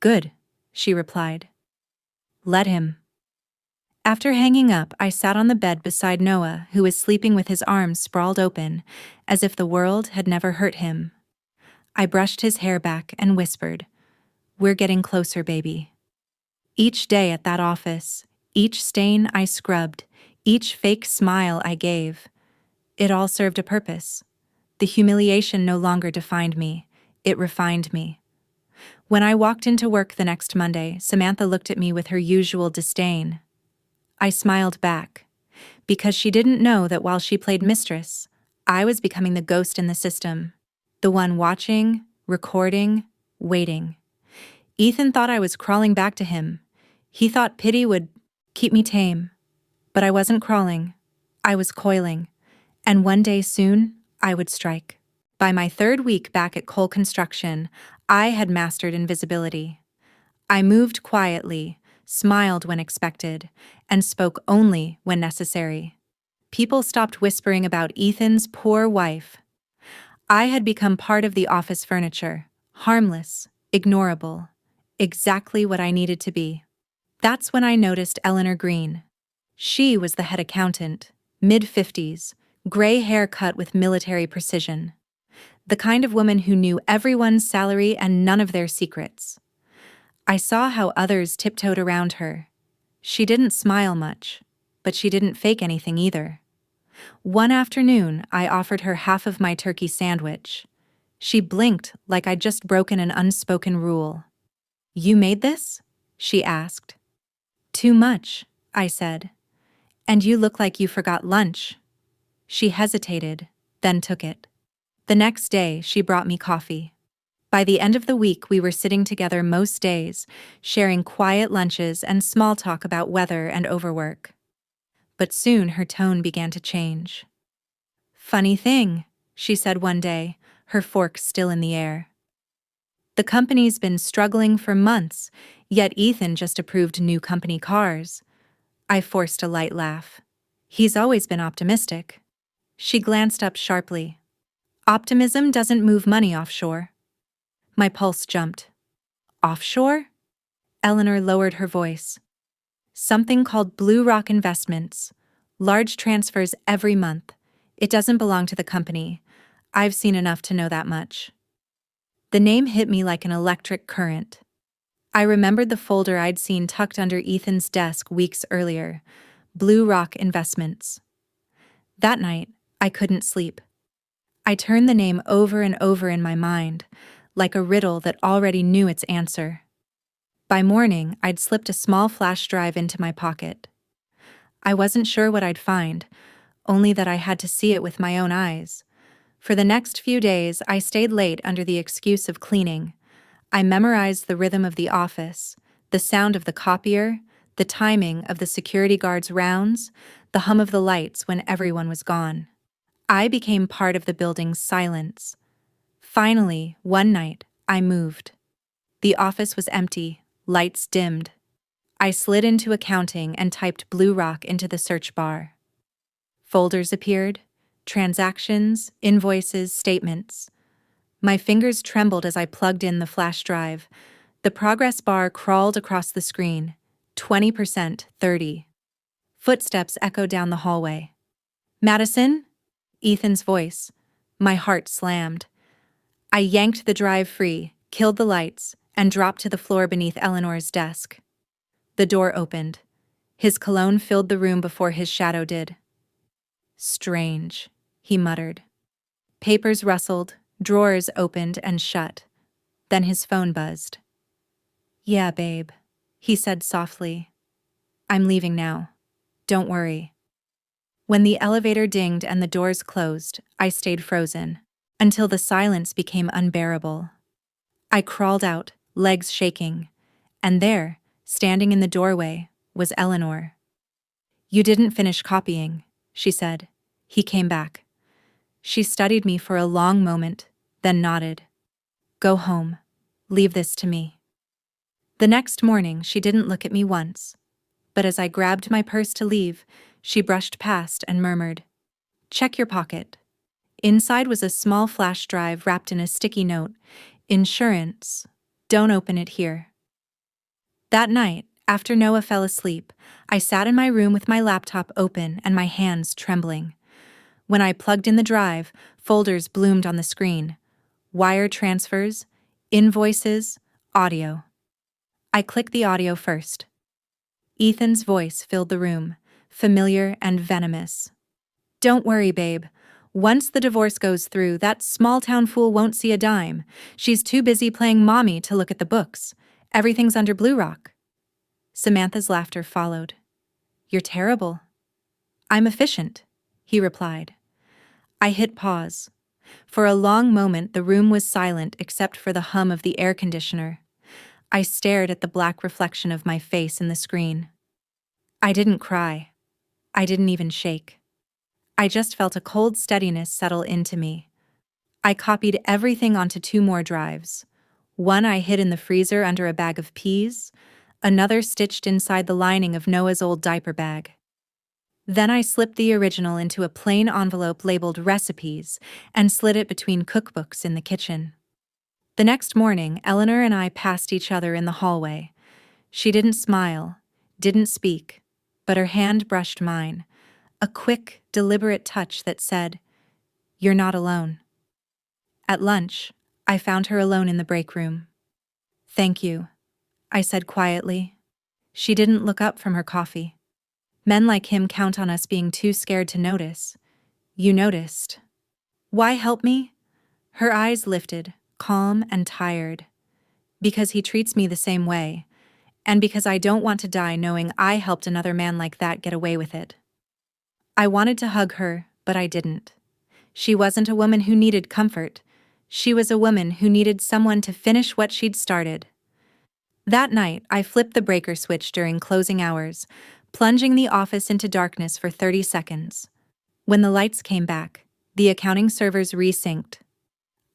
"Good," she replied. "Let him." After hanging up, I sat on the bed beside Noah, who was sleeping with his arms sprawled open, as if the world had never hurt him. I brushed his hair back and whispered, "We're getting closer, baby." Each day at that office, each stain I scrubbed, each fake smile I gave, it all served a purpose. The humiliation no longer defined me, it refined me. When I walked into work the next Monday, Samantha looked at me with her usual disdain. I smiled back, because she didn't know that while she played mistress, I was becoming the ghost in the system, the one watching, recording, waiting. Ethan thought I was crawling back to him. He thought pity would keep me tame. But I wasn't crawling. I was coiling. And one day soon, I would strike. By my third week back at Cole Construction, I had mastered invisibility. I moved quietly, smiled when expected, and spoke only when necessary. People stopped whispering about Ethan's poor wife. I had become part of the office furniture, harmless, ignorable, exactly what I needed to be. That's when I noticed Eleanor Green. She was the head accountant, mid-50s, gray hair cut with military precision. The kind of woman who knew everyone's salary and none of their secrets. I saw how others tiptoed around her. She didn't smile much, but she didn't fake anything either. One afternoon, I offered her half of my turkey sandwich. She blinked like I'd just broken an unspoken rule. "You made this?" she asked. "Too much," I said. "And you look like you forgot lunch." She hesitated, then took it. The next day, she brought me coffee. By the end of the week, we were sitting together most days, sharing quiet lunches and small talk about weather and overwork. But soon her tone began to change. "Funny thing," she said one day, her fork still in the air. "The company's been struggling for months, yet Ethan just approved new company cars." I forced a light laugh. "He's always been optimistic." She glanced up sharply. "Optimism doesn't move money offshore." My pulse jumped. "Offshore?" Eleanor lowered her voice. "Something called Blue Rock Investments. Large transfers every month. It doesn't belong to the company. I've seen enough to know that much." The name hit me like an electric current. I remembered the folder I'd seen tucked under Ethan's desk weeks earlier. Blue Rock Investments. That night, I couldn't sleep. I turned the name over and over in my mind, like a riddle that already knew its answer. By morning, I'd slipped a small flash drive into my pocket. I wasn't sure what I'd find, only that I had to see it with my own eyes. For the next few days, I stayed late under the excuse of cleaning. I memorized the rhythm of the office, the sound of the copier, the timing of the security guard's rounds, the hum of the lights when everyone was gone. I became part of the building's silence. Finally, one night, I moved. The office was empty, lights dimmed. I slid into accounting and typed Blue Rock into the search bar. Folders appeared, transactions, invoices, statements. My fingers trembled as I plugged in the flash drive. The progress bar crawled across the screen. 20%, 30. Footsteps echoed down the hallway. "Madison?" Ethan's voice. My heart slammed. I yanked the drive free, killed the lights, and dropped to the floor beneath Eleanor's desk. The door opened. His cologne filled the room before his shadow did. Strange, he muttered. Papers rustled, drawers opened and shut. Then his phone buzzed. "Yeah, babe," he said softly. "I'm leaving now. Don't worry." When the elevator dinged and the doors closed, I stayed frozen, until the silence became unbearable. I crawled out, legs shaking, and there, standing in the doorway, was Eleanor. "You didn't finish copying," she said. He came back. She studied me for a long moment, then nodded. "Go home. Leave this to me." The next morning, she didn't look at me once, but as I grabbed my purse to leave, she brushed past and murmured, "Check your pocket." Inside was a small flash drive wrapped in a sticky note. "Insurance. Don't open it here." That night, after Noah fell asleep, I sat in my room with my laptop open and my hands trembling. When I plugged in the drive, folders bloomed on the screen. Wire transfers, invoices, audio. I clicked the audio first. Ethan's voice filled the room, familiar and venomous. "Don't worry, babe. Once the divorce goes through, that small-town fool won't see a dime. She's too busy playing mommy to look at the books. Everything's under Blue Rock." Samantha's laughter followed. "You're terrible." "I'm efficient," he replied. I hit pause. For a long moment, the room was silent except for the hum of the air conditioner. I stared at the black reflection of my face in the screen. I didn't cry. I didn't even shake. I just felt a cold steadiness settle into me. I copied everything onto 2 more drives. One I hid in the freezer under a bag of peas, another stitched inside the lining of Noah's old diaper bag. Then I slipped the original into a plain envelope labeled recipes and slid it between cookbooks in the kitchen. The next morning, Eleanor and I passed each other in the hallway. She didn't smile, didn't speak, but her hand brushed mine, a quick, deliberate touch that said, "You're not alone." At lunch, I found her alone in the break room. "Thank you," I said quietly. She didn't look up from her coffee. Men like him count on us being too scared to notice. "You noticed." "Why help me?" Her eyes lifted, calm and tired. "Because he treats me the same way, and because I don't want to die knowing I helped another man like that get away with it." I wanted to hug her, but I didn't. She wasn't a woman who needed comfort. She was a woman who needed someone to finish what she'd started. That night, I flipped the breaker switch during closing hours, plunging the office into darkness for 30 seconds. When the lights came back, the accounting servers resynced.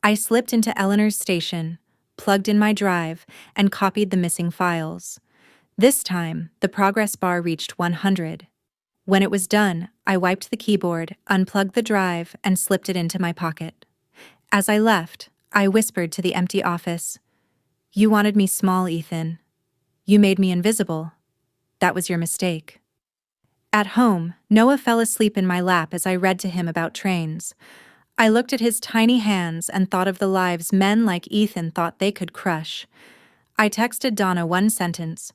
I slipped into Eleanor's station, plugged in my drive, and copied the missing files. This time, the progress bar reached 100. When it was done, I wiped the keyboard, unplugged the drive, and slipped it into my pocket. As I left, I whispered to the empty office, "You wanted me small, Ethan. You made me invisible. That was your mistake." At home, Noah fell asleep in my lap as I read to him about trains. I looked at his tiny hands and thought of the lives men like Ethan thought they could crush. I texted Donna one sentence.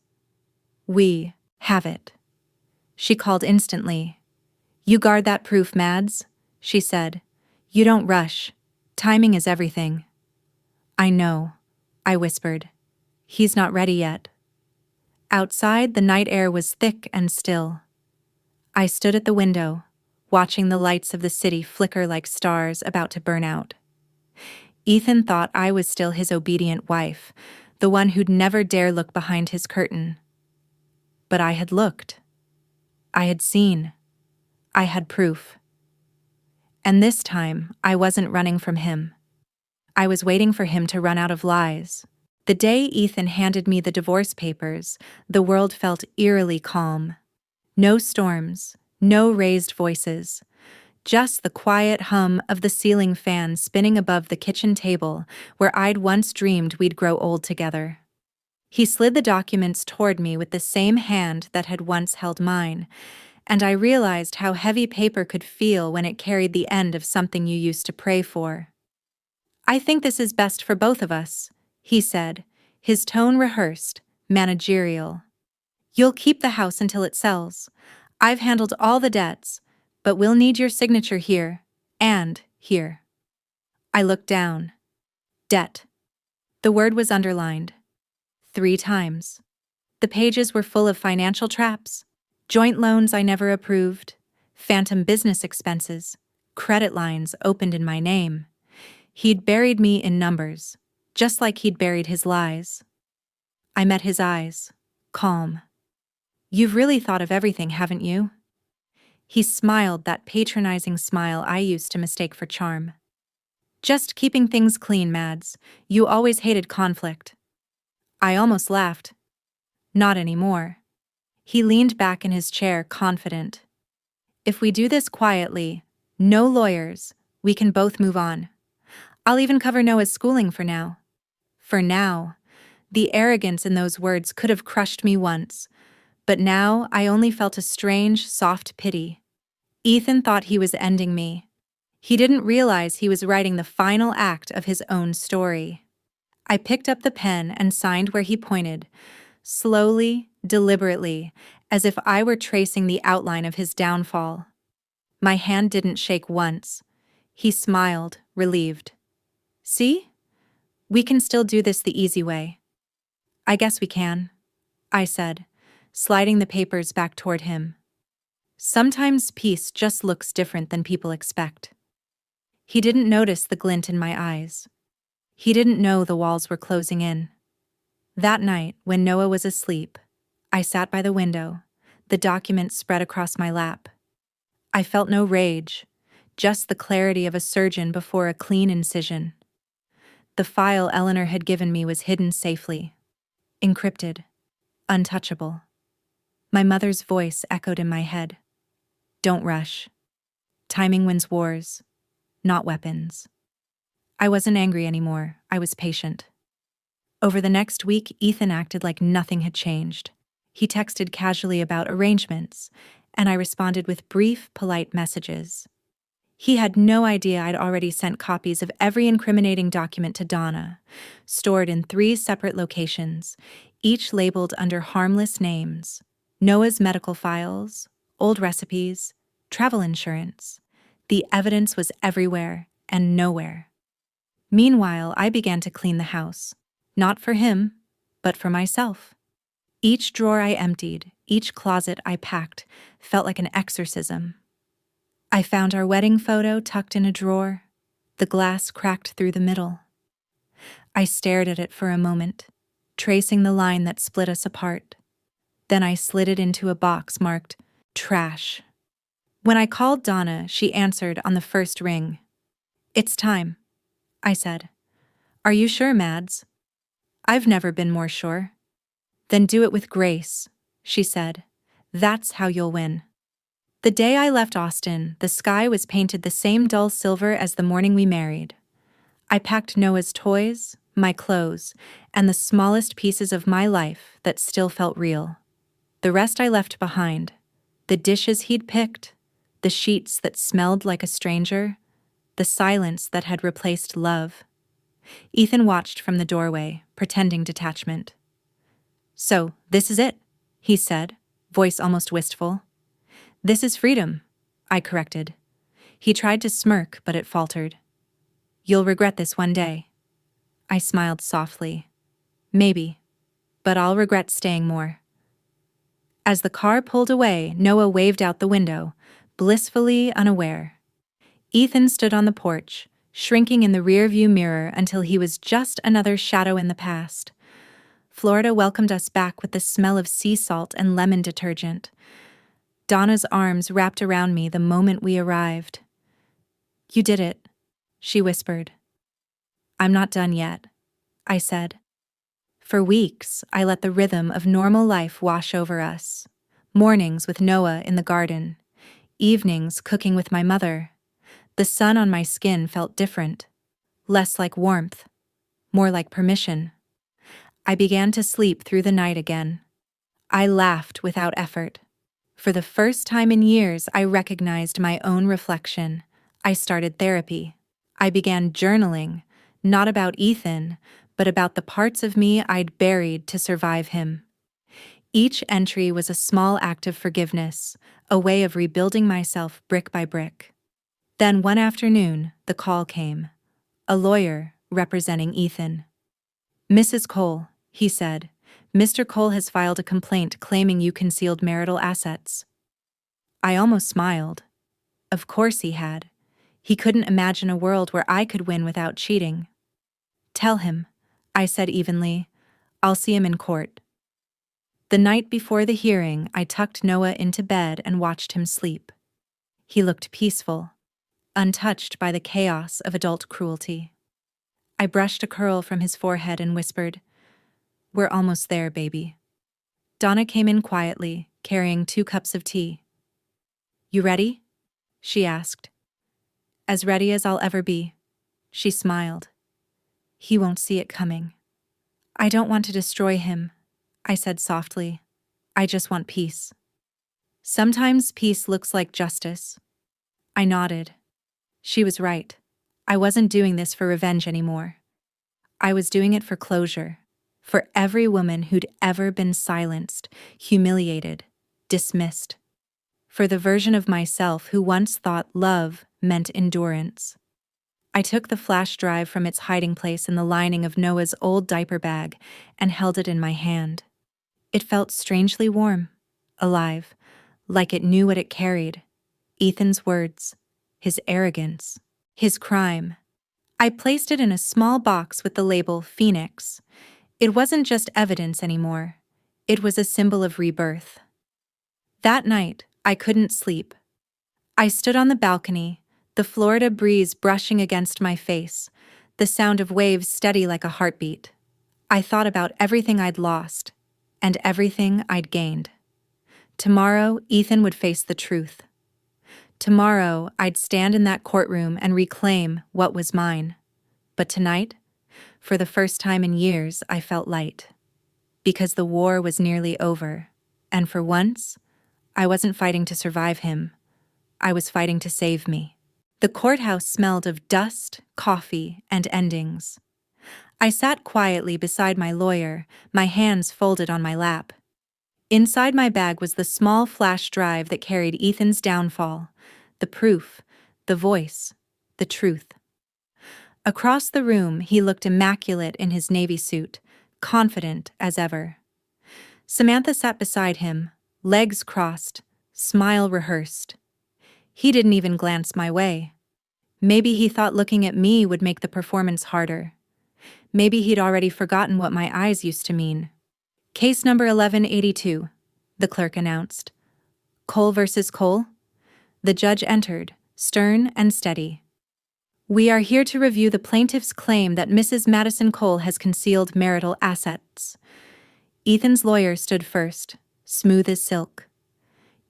"We have it." She called instantly. "You guard that proof, Mads," she said. "You don't rush. Timing is everything." "I know," I whispered. "He's not ready yet." Outside, the night air was thick and still. I stood at the window, watching the lights of the city flicker like stars about to burn out. Ethan thought I was still his obedient wife, the one who'd never dare look behind his curtain. But I had looked. I had seen. I had proof. And this time, I wasn't running from him. I was waiting for him to run out of lies. The day Ethan handed me the divorce papers, the world felt eerily calm. No storms, no raised voices. Just the quiet hum of the ceiling fan spinning above the kitchen table where I'd once dreamed we'd grow old together. He slid the documents toward me with the same hand that had once held mine, and I realized how heavy paper could feel when it carried the end of something you used to pray for. I think this is best for both of us, he said, his tone rehearsed, managerial. You'll keep the house until it sells. I've handled all the debts, but we'll need your signature here and here. I looked down. Debt. The word was underlined 3 times. The pages were full of financial traps, joint loans I never approved, phantom business expenses, credit lines opened in my name. He'd buried me in numbers, just like he'd buried his lies. I met his eyes, calm. You've really thought of everything, haven't you? He smiled, that patronizing smile I used to mistake for charm. Just keeping things clean, Mads. You always hated conflict. I almost laughed. Not anymore. He leaned back in his chair, confident. If we do this quietly, no lawyers, we can both move on. I'll even cover Noah's schooling for now. For now. The arrogance in those words could have crushed me once, but now I only felt a strange, soft pity. Ethan thought he was ending me. He didn't realize he was writing the final act of his own story. I picked up the pen and signed where he pointed, slowly, deliberately, as if I were tracing the outline of his downfall. My hand didn't shake once. He smiled, relieved. See? We can still do this the easy way. I guess we can, I said, sliding the papers back toward him. Sometimes peace just looks different than people expect. He didn't notice the glint in my eyes. He didn't know the walls were closing in. That night, when Noah was asleep, I sat by the window, the document spread across my lap. I felt no rage, just the clarity of a surgeon before a clean incision. The file Eleanor had given me was hidden safely, encrypted, untouchable. My mother's voice echoed in my head. Don't rush. Timing wins wars, not weapons. I wasn't angry anymore, I was patient. Over the next week, Ethan acted like nothing had changed. He texted casually about arrangements, and I responded with brief, polite messages. He had no idea I'd already sent copies of every incriminating document to Donna, stored in 3 separate locations, each labeled under harmless names: Noah's medical files, old recipes, travel insurance. The evidence was everywhere and nowhere. Meanwhile, I began to clean the house, not for him, but for myself. Each drawer I emptied, each closet I packed, felt like an exorcism. I found our wedding photo tucked in a drawer, the glass cracked through the middle. I stared at it for a moment, tracing the line that split us apart. Then I slid it into a box marked trash. When I called Donna, she answered on the first ring. It's time, I said. Are you sure, Mads? I've never been more sure. Then do it with grace, she said. That's how you'll win. The day I left Austin, the sky was painted the same dull silver as the morning we married. I packed Noah's toys, my clothes, and the smallest pieces of my life that still felt real. The rest I left behind. The dishes he'd picked, the sheets that smelled like a stranger, the silence that had replaced love. Ethan watched from the doorway, pretending detachment. So, this is it, he said, voice almost wistful. This is freedom, I corrected. He tried to smirk, but it faltered. You'll regret this one day. I smiled softly. Maybe, but I'll regret staying more. As the car pulled away, Noah waved out the window, blissfully unaware. Ethan stood on the porch, shrinking in the rearview mirror until he was just another shadow in the past. Florida welcomed us back with the smell of sea salt and lemon detergent. Donna's arms wrapped around me the moment we arrived. You did it, she whispered. I'm not done yet, I said. For weeks, I let the rhythm of normal life wash over us. Mornings with Noah in the garden, evenings cooking with my mother. The sun on my skin felt different, less like warmth, more like permission. I began to sleep through the night again. I laughed without effort. For the first time in years, I recognized my own reflection. I started therapy. I began journaling, Not about Ethan, but about the parts of me I'd buried to survive him. Each entry was a small act of forgiveness, a way of rebuilding myself brick by brick. Then one afternoon, the call came. A lawyer representing Ethan. "Mrs. Cole," he said, "Mr. Cole has filed a complaint claiming you concealed marital assets." I almost smiled. Of course he had. He couldn't imagine a world where I could win without cheating. "Tell him," I said evenly. "I'll see him in court." The night before the hearing, I tucked Noah into bed and watched him sleep. He looked peaceful, untouched by the chaos of adult cruelty. I brushed a curl from his forehead and whispered, "We're almost there, baby." Donna came in quietly, carrying 2 cups of tea. "You ready?" she asked. "As ready as I'll ever be." She smiled. "He won't see it coming." "I don't want to destroy him," I said softly. "I just want peace." "Sometimes peace looks like justice." I nodded. She was right. I wasn't doing this for revenge anymore. I was doing it for closure. For every woman who'd ever been silenced, humiliated, dismissed. For the version of myself who once thought love meant endurance. I took the flash drive from its hiding place in the lining of Noah's old diaper bag and held it in my hand. It felt strangely warm, alive, like it knew what it carried. Ethan's words, his arrogance, his crime. I placed it in a small box with the label Phoenix. It wasn't just evidence anymore. It was a symbol of rebirth. That night, I couldn't sleep. I stood on the balcony, the Florida breeze brushing against my face, the sound of waves steady like a heartbeat. I thought about everything I'd lost, and everything I'd gained. Tomorrow, Ethan would face the truth. Tomorrow, I'd stand in that courtroom and reclaim what was mine. But tonight, for the first time in years, I felt light. Because the war was nearly over, and for once, I wasn't fighting to survive him. I was fighting to save me. The courthouse smelled of dust, coffee, and endings. I sat quietly beside my lawyer, my hands folded on my lap. Inside my bag was the small flash drive that carried Ethan's downfall, the proof, the voice, the truth. Across the room, he looked immaculate in his navy suit, confident as ever. Samantha sat beside him, legs crossed, smile rehearsed. He didn't even glance my way. Maybe he thought looking at me would make the performance harder. Maybe he'd already forgotten what my eyes used to mean. "Case number 1182, the clerk announced. "Cole versus Cole?" The judge entered, stern and steady. "We are here to review the plaintiff's claim that Mrs. Madison Cole has concealed marital assets." Ethan's lawyer stood first, smooth as silk.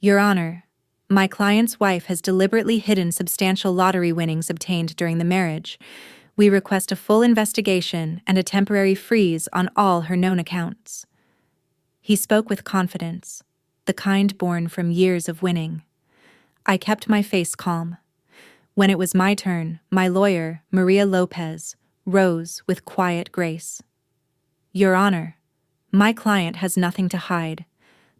"Your Honor, my client's wife has deliberately hidden substantial lottery winnings obtained during the marriage. We request a full investigation and a temporary freeze on all her known accounts." He spoke with confidence, the kind born from years of winning. I kept my face calm. When it was my turn, my lawyer, Maria Lopez, rose with quiet grace. "Your Honor, my client has nothing to hide,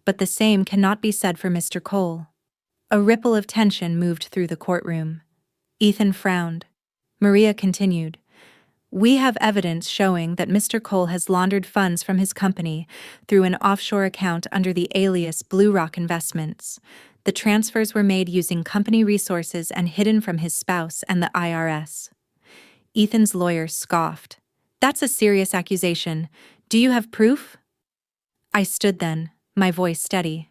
but the same cannot be said for Mr. Cole." A ripple of tension moved through the courtroom. Ethan frowned. Maria continued, "We have evidence showing that Mr. Cole has laundered funds from his company through an offshore account under the alias Blue Rock Investments. The transfers were made using company resources and hidden from his spouse and the IRS." Ethan's lawyer scoffed. "That's a serious accusation. Do you have proof?" I stood then, my voice steady.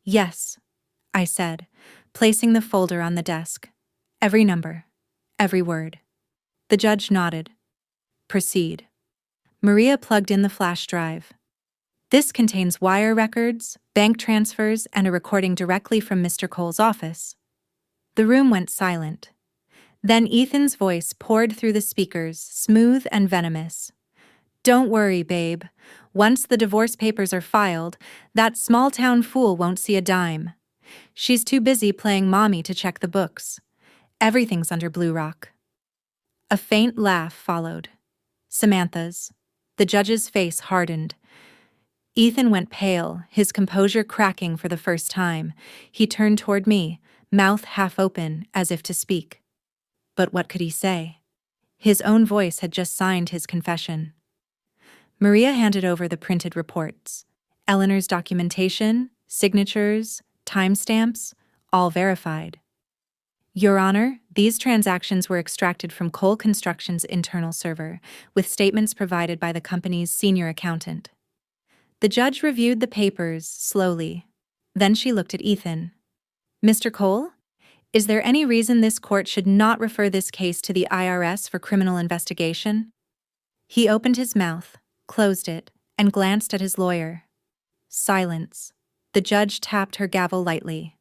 "Yes," I said, placing the folder on the desk. "Every number, every word." The judge nodded. "Proceed." Maria plugged in the flash drive. "This contains wire records, bank transfers, and a recording directly from Mr. Cole's office." The room went silent. Then Ethan's voice poured through the speakers, smooth and venomous. "Don't worry, babe. Once the divorce papers are filed, that small-town fool won't see a dime. She's too busy playing mommy to check the books. Everything's under Blue Rock." A faint laugh followed. Samantha's. The judge's face hardened. Ethan went pale, his composure cracking for the first time. He turned toward me, mouth half open, as if to speak. But what could he say? His own voice had just signed his confession. Maria handed over the printed reports. Eleanor's documentation, signatures, timestamps, all verified. Your Honor, these transactions were extracted from Cole Construction's internal server, with statements provided by the company's senior accountant. The judge reviewed the papers slowly. Then she looked at Ethan. Mr. Cole, is there any reason this court should not refer this case to the IRS for criminal investigation? He opened his mouth, closed it, and glanced at his lawyer. Silence. The judge tapped her gavel lightly.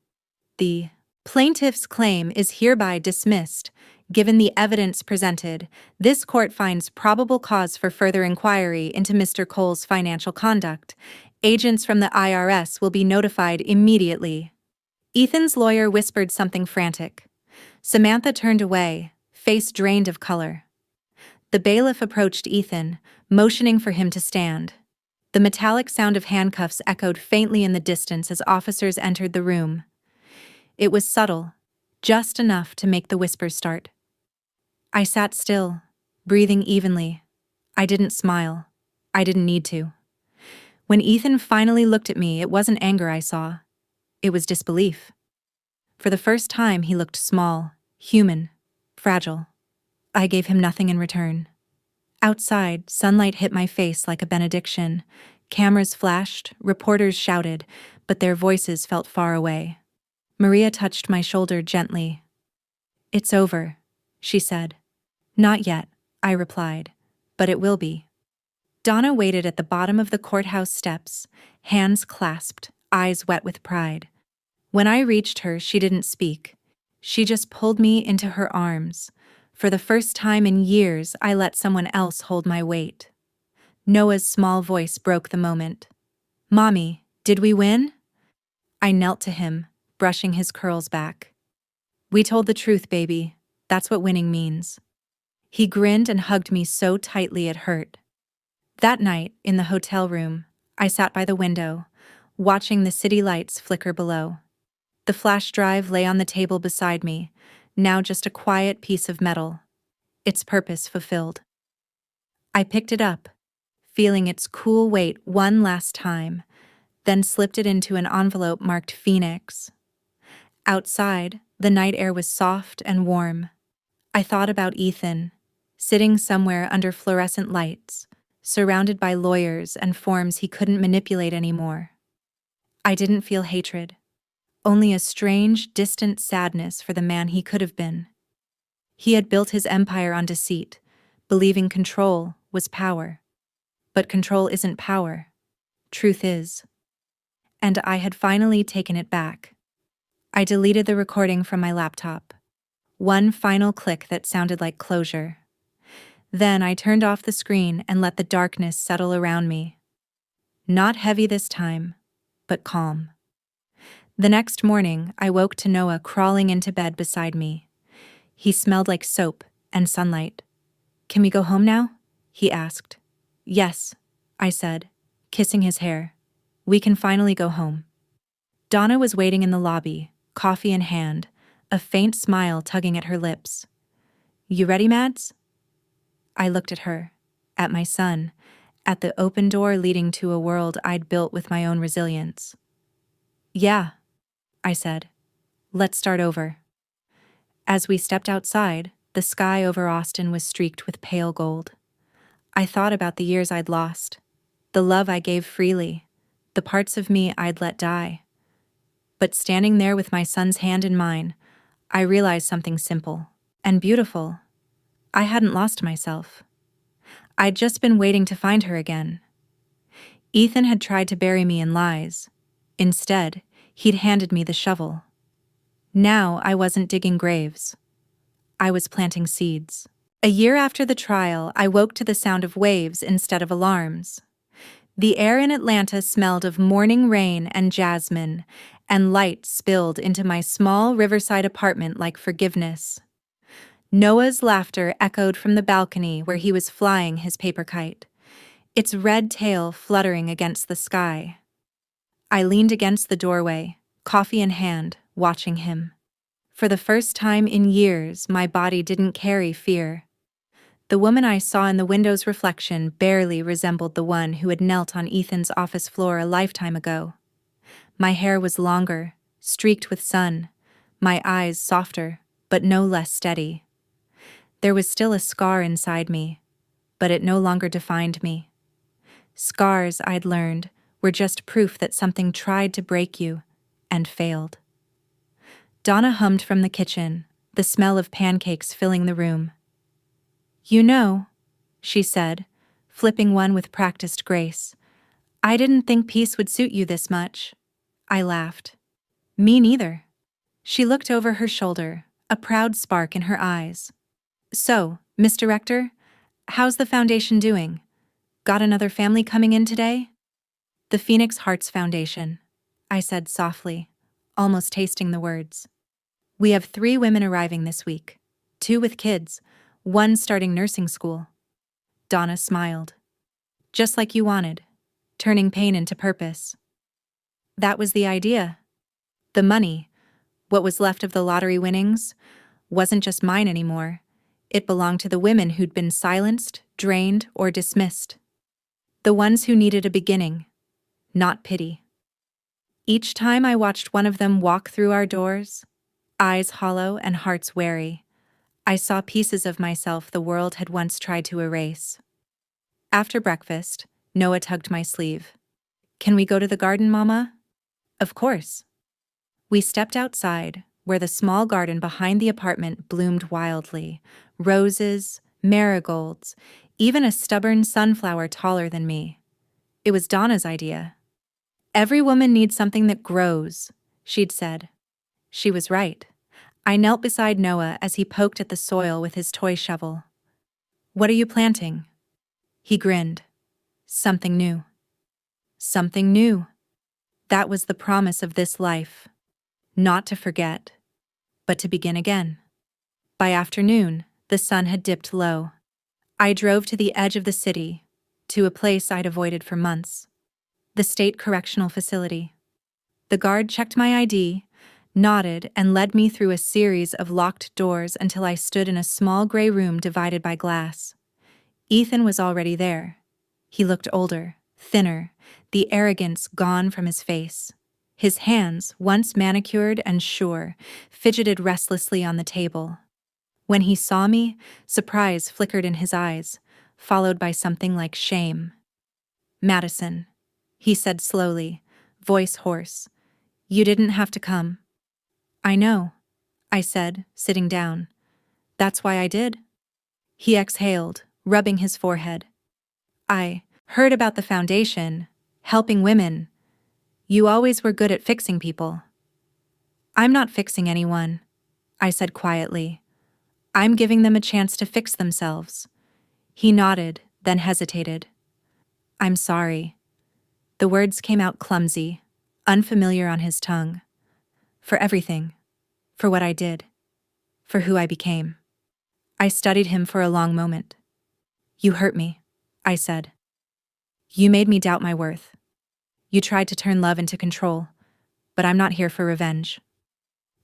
The plaintiff's claim is hereby dismissed. Given the evidence presented, this court finds probable cause for further inquiry into Mr. Cole's financial conduct. Agents from the IRS will be notified immediately. Ethan's lawyer whispered something frantic. Samantha turned away, face drained of color. The bailiff approached Ethan, motioning for him to stand. The metallic sound of handcuffs echoed faintly in the distance as officers entered the room. It was subtle, just enough to make the whispers start. I sat still, breathing evenly. I didn't smile. I didn't need to. When Ethan finally looked at me, it wasn't anger I saw. It was disbelief. For the first time, he looked small, human, fragile. I gave him nothing in return. Outside, sunlight hit my face like a benediction. Cameras flashed, reporters shouted, but their voices felt far away. Maria touched my shoulder gently. It's over, she said. Not yet, I replied, but it will be. Donna waited at the bottom of the courthouse steps, hands clasped, eyes wet with pride. When I reached her, she didn't speak. She just pulled me into her arms. For the first time in years, I let someone else hold my weight. Noah's small voice broke the moment. Mommy, did we win? I knelt to him, brushing his curls back. We told the truth, baby. That's what winning means. He grinned and hugged me so tightly it hurt. That night, in the hotel room, I sat by the window, watching the city lights flicker below. The flash drive lay on the table beside me, now just a quiet piece of metal, its purpose fulfilled. I picked it up, feeling its cool weight one last time, then slipped it into an envelope marked Phoenix. Outside, the night air was soft and warm. I thought about Ethan, sitting somewhere under fluorescent lights, surrounded by lawyers and forms he couldn't manipulate anymore. I didn't feel hatred, only a strange, distant sadness for the man he could have been. He had built his empire on deceit, believing control was power. But control isn't power. Truth is. And I had finally taken it back. I deleted the recording from my laptop. One final click that sounded like closure. Then I turned off the screen and let the darkness settle around me. Not heavy this time, but calm. The next morning, I woke to Noah crawling into bed beside me. He smelled like soap and sunlight. Can we go home now? He asked. Yes, I said, kissing his hair. We can finally go home. Donna was waiting in the lobby, coffee in hand, a faint smile tugging at her lips. You ready, Mads? I looked at her, at my son, at the open door leading to a world I'd built with my own resilience. Yeah, I said. Let's start over. As we stepped outside, the sky over Austin was streaked with pale gold. I thought about the years I'd lost, the love I gave freely, the parts of me I'd let die. But standing there with my son's hand in mine, I realized something simple and beautiful. I hadn't lost myself. I'd just been waiting to find her again. Ethan had tried to bury me in lies. Instead, he'd handed me the shovel. Now I wasn't digging graves. I was planting seeds. A year after the trial, I woke to the sound of waves instead of alarms. The air in Atlanta smelled of morning rain and jasmine, and light spilled into my small riverside apartment like forgiveness. Noah's laughter echoed from the balcony where he was flying his paper kite, its red tail fluttering against the sky. I leaned against the doorway, coffee in hand, watching him. For the first time in years, my body didn't carry fear. The woman I saw in the window's reflection barely resembled the one who had knelt on Ethan's office floor a lifetime ago. My hair was longer, streaked with sun, my eyes softer, but no less steady. There was still a scar inside me, but it no longer defined me. Scars, I'd learned, were just proof that something tried to break you, and failed. Donna hummed from the kitchen, the smell of pancakes filling the room. "You know," she said, flipping one with practiced grace, "I didn't think peace would suit you this much." I laughed. "Me neither." She looked over her shoulder, a proud spark in her eyes. "So, Mr. Rector, how's the foundation doing? Got another family coming in today?" "The Phoenix Hearts Foundation," I said softly, almost tasting the words. "We have 3 women arriving this week, 2 with kids, 1 starting nursing school." Donna smiled. "Just like you wanted, turning pain into purpose." That was the idea. The money, what was left of the lottery winnings, wasn't just mine anymore. It belonged to the women who'd been silenced, drained, or dismissed. The ones who needed a beginning, not pity. Each time I watched one of them walk through our doors, eyes hollow and hearts wary, I saw pieces of myself the world had once tried to erase. After breakfast, Noah tugged my sleeve. "Can we go to the garden, Mama?" "Of course." We stepped outside, where the small garden behind the apartment bloomed wildly. Roses, marigolds, even a stubborn sunflower taller than me. It was Donna's idea. "Every woman needs something that grows," she'd said. She was right. I knelt beside Noah as he poked at the soil with his toy shovel. "What are you planting?" He grinned. "Something new." Something new. That was the promise of this life. Not to forget, but to begin again. By afternoon, the sun had dipped low. I drove to the edge of the city, to a place I'd avoided for months. The State Correctional Facility. The guard checked my ID, nodded, and led me through a series of locked doors until I stood in a small gray room divided by glass. Ethan was already there. He looked older, thinner, the arrogance gone from his face. His hands, once manicured and sure, fidgeted restlessly on the table. When he saw me, surprise flickered in his eyes, followed by something like shame. "Madison," he said slowly, voice hoarse, "you didn't have to come." "I know," I said, sitting down. "That's why I did." He exhaled, rubbing his forehead. "I heard about the foundation, helping women. You always were good at fixing people." "I'm not fixing anyone," I said quietly. "I'm giving them a chance to fix themselves." He nodded, then hesitated. "I'm sorry." The words came out clumsy, unfamiliar on his tongue. "For everything. For what I did. For who I became." I studied him for a long moment. "You hurt me," I said. "You made me doubt my worth. You tried to turn love into control, but I'm not here for revenge."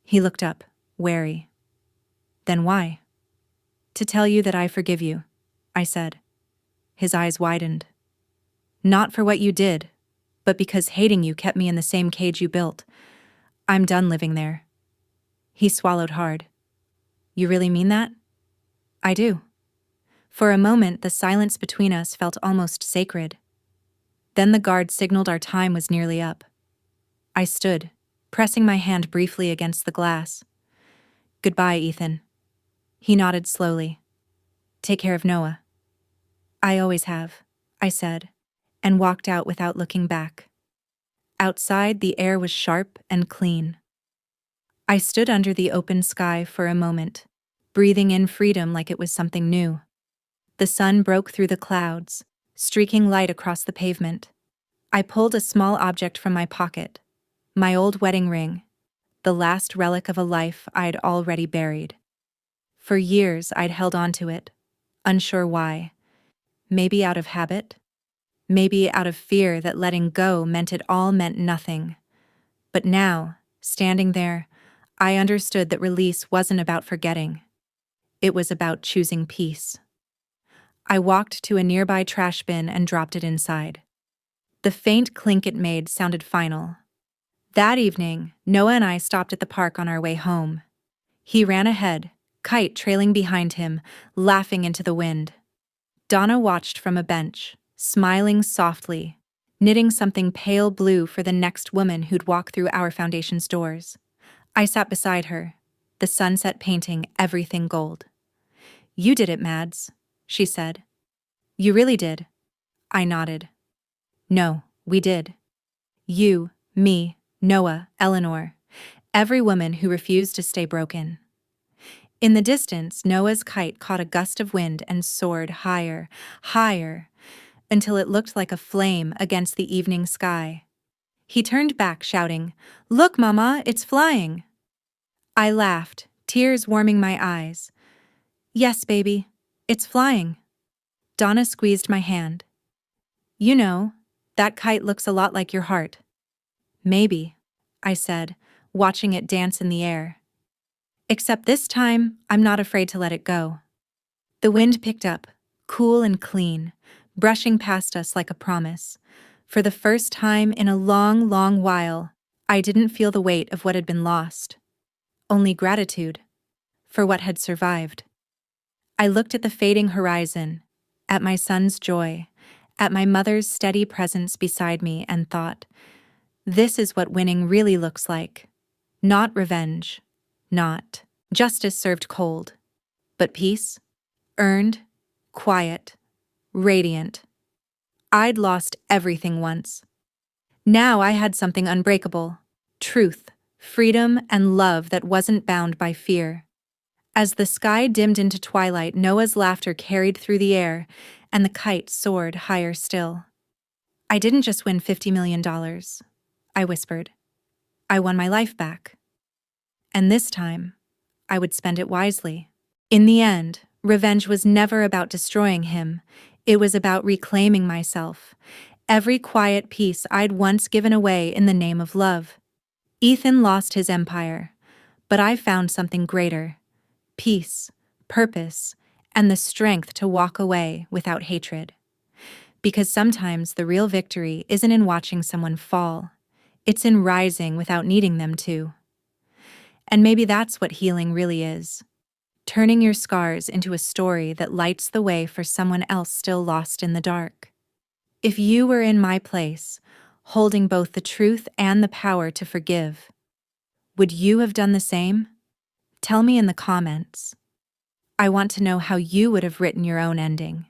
He looked up, wary. "Then why?" "To tell you that I forgive you," I said. His eyes widened. "Not for what you did, but because hating you kept me in the same cage you built. I'm done living there." He swallowed hard. "You really mean that?" "I do." For a moment, the silence between us felt almost sacred. Then the guard signaled our time was nearly up. I stood, pressing my hand briefly against the glass. "Goodbye, Ethan." He nodded slowly. "Take care of Noah." "I always have," I said, and walked out without looking back. Outside, the air was sharp and clean. I stood under the open sky for a moment, breathing in freedom like it was something new. The sun broke through the clouds, streaking light across the pavement. I pulled a small object from my pocket, my old wedding ring, the last relic of a life I'd already buried. For years, I'd held on to it, unsure why. Maybe out of habit? Maybe out of fear that letting go meant it all meant nothing. But now, standing there, I understood that release wasn't about forgetting. It was about choosing peace. I walked to a nearby trash bin and dropped it inside. The faint clink it made sounded final. That evening, Noah and I stopped at the park on our way home. He ran ahead, Kite trailing behind him, laughing into the wind. Donna watched from a bench, smiling softly, knitting something pale blue for the next woman who'd walk through our foundation's doors. I sat beside her, the sunset painting everything gold. "You did it, Mads," she said. "You really did." I nodded. "No, we did. You, me, Noah, Eleanor, every woman who refused to stay broken." In the distance, Noah's kite caught a gust of wind and soared higher, higher, until it looked like a flame against the evening sky. He turned back, shouting, "Look, Mama, it's flying!" I laughed, tears warming my eyes. "Yes, baby, it's flying." Donna squeezed my hand. "You know, that kite looks a lot like your heart." "Maybe," I said, watching it dance in the air. "Except this time, I'm not afraid to let it go." The wind picked up, cool and clean, brushing past us like a promise. For the first time in a long, long while, I didn't feel the weight of what had been lost. Only gratitude for what had survived. I looked at the fading horizon, at my son's joy, at my mother's steady presence beside me, and thought, this is what winning really looks like. Not revenge, not justice served cold, but peace, earned, quiet, radiant. I'd lost everything once. Now I had something unbreakable: truth, freedom, and love that wasn't bound by fear. As the sky dimmed into twilight, Noah's laughter carried through the air, and the kite soared higher still. "I didn't just win $50 million, I whispered. "I won my life back. And this time, I would spend it wisely." In the end, revenge was never about destroying him. It was about reclaiming myself, every quiet piece I'd once given away in the name of love. Ethan lost his empire, but I found something greater: peace, purpose, and the strength to walk away without hatred. Because sometimes the real victory isn't in watching someone fall, it's in rising without needing them to. And maybe that's what healing really is: turning your scars into a story that lights the way for someone else still lost in the dark. If you were in my place, holding both the truth and the power to forgive, would you have done the same? Tell me in the comments. I want to know how you would have written your own ending.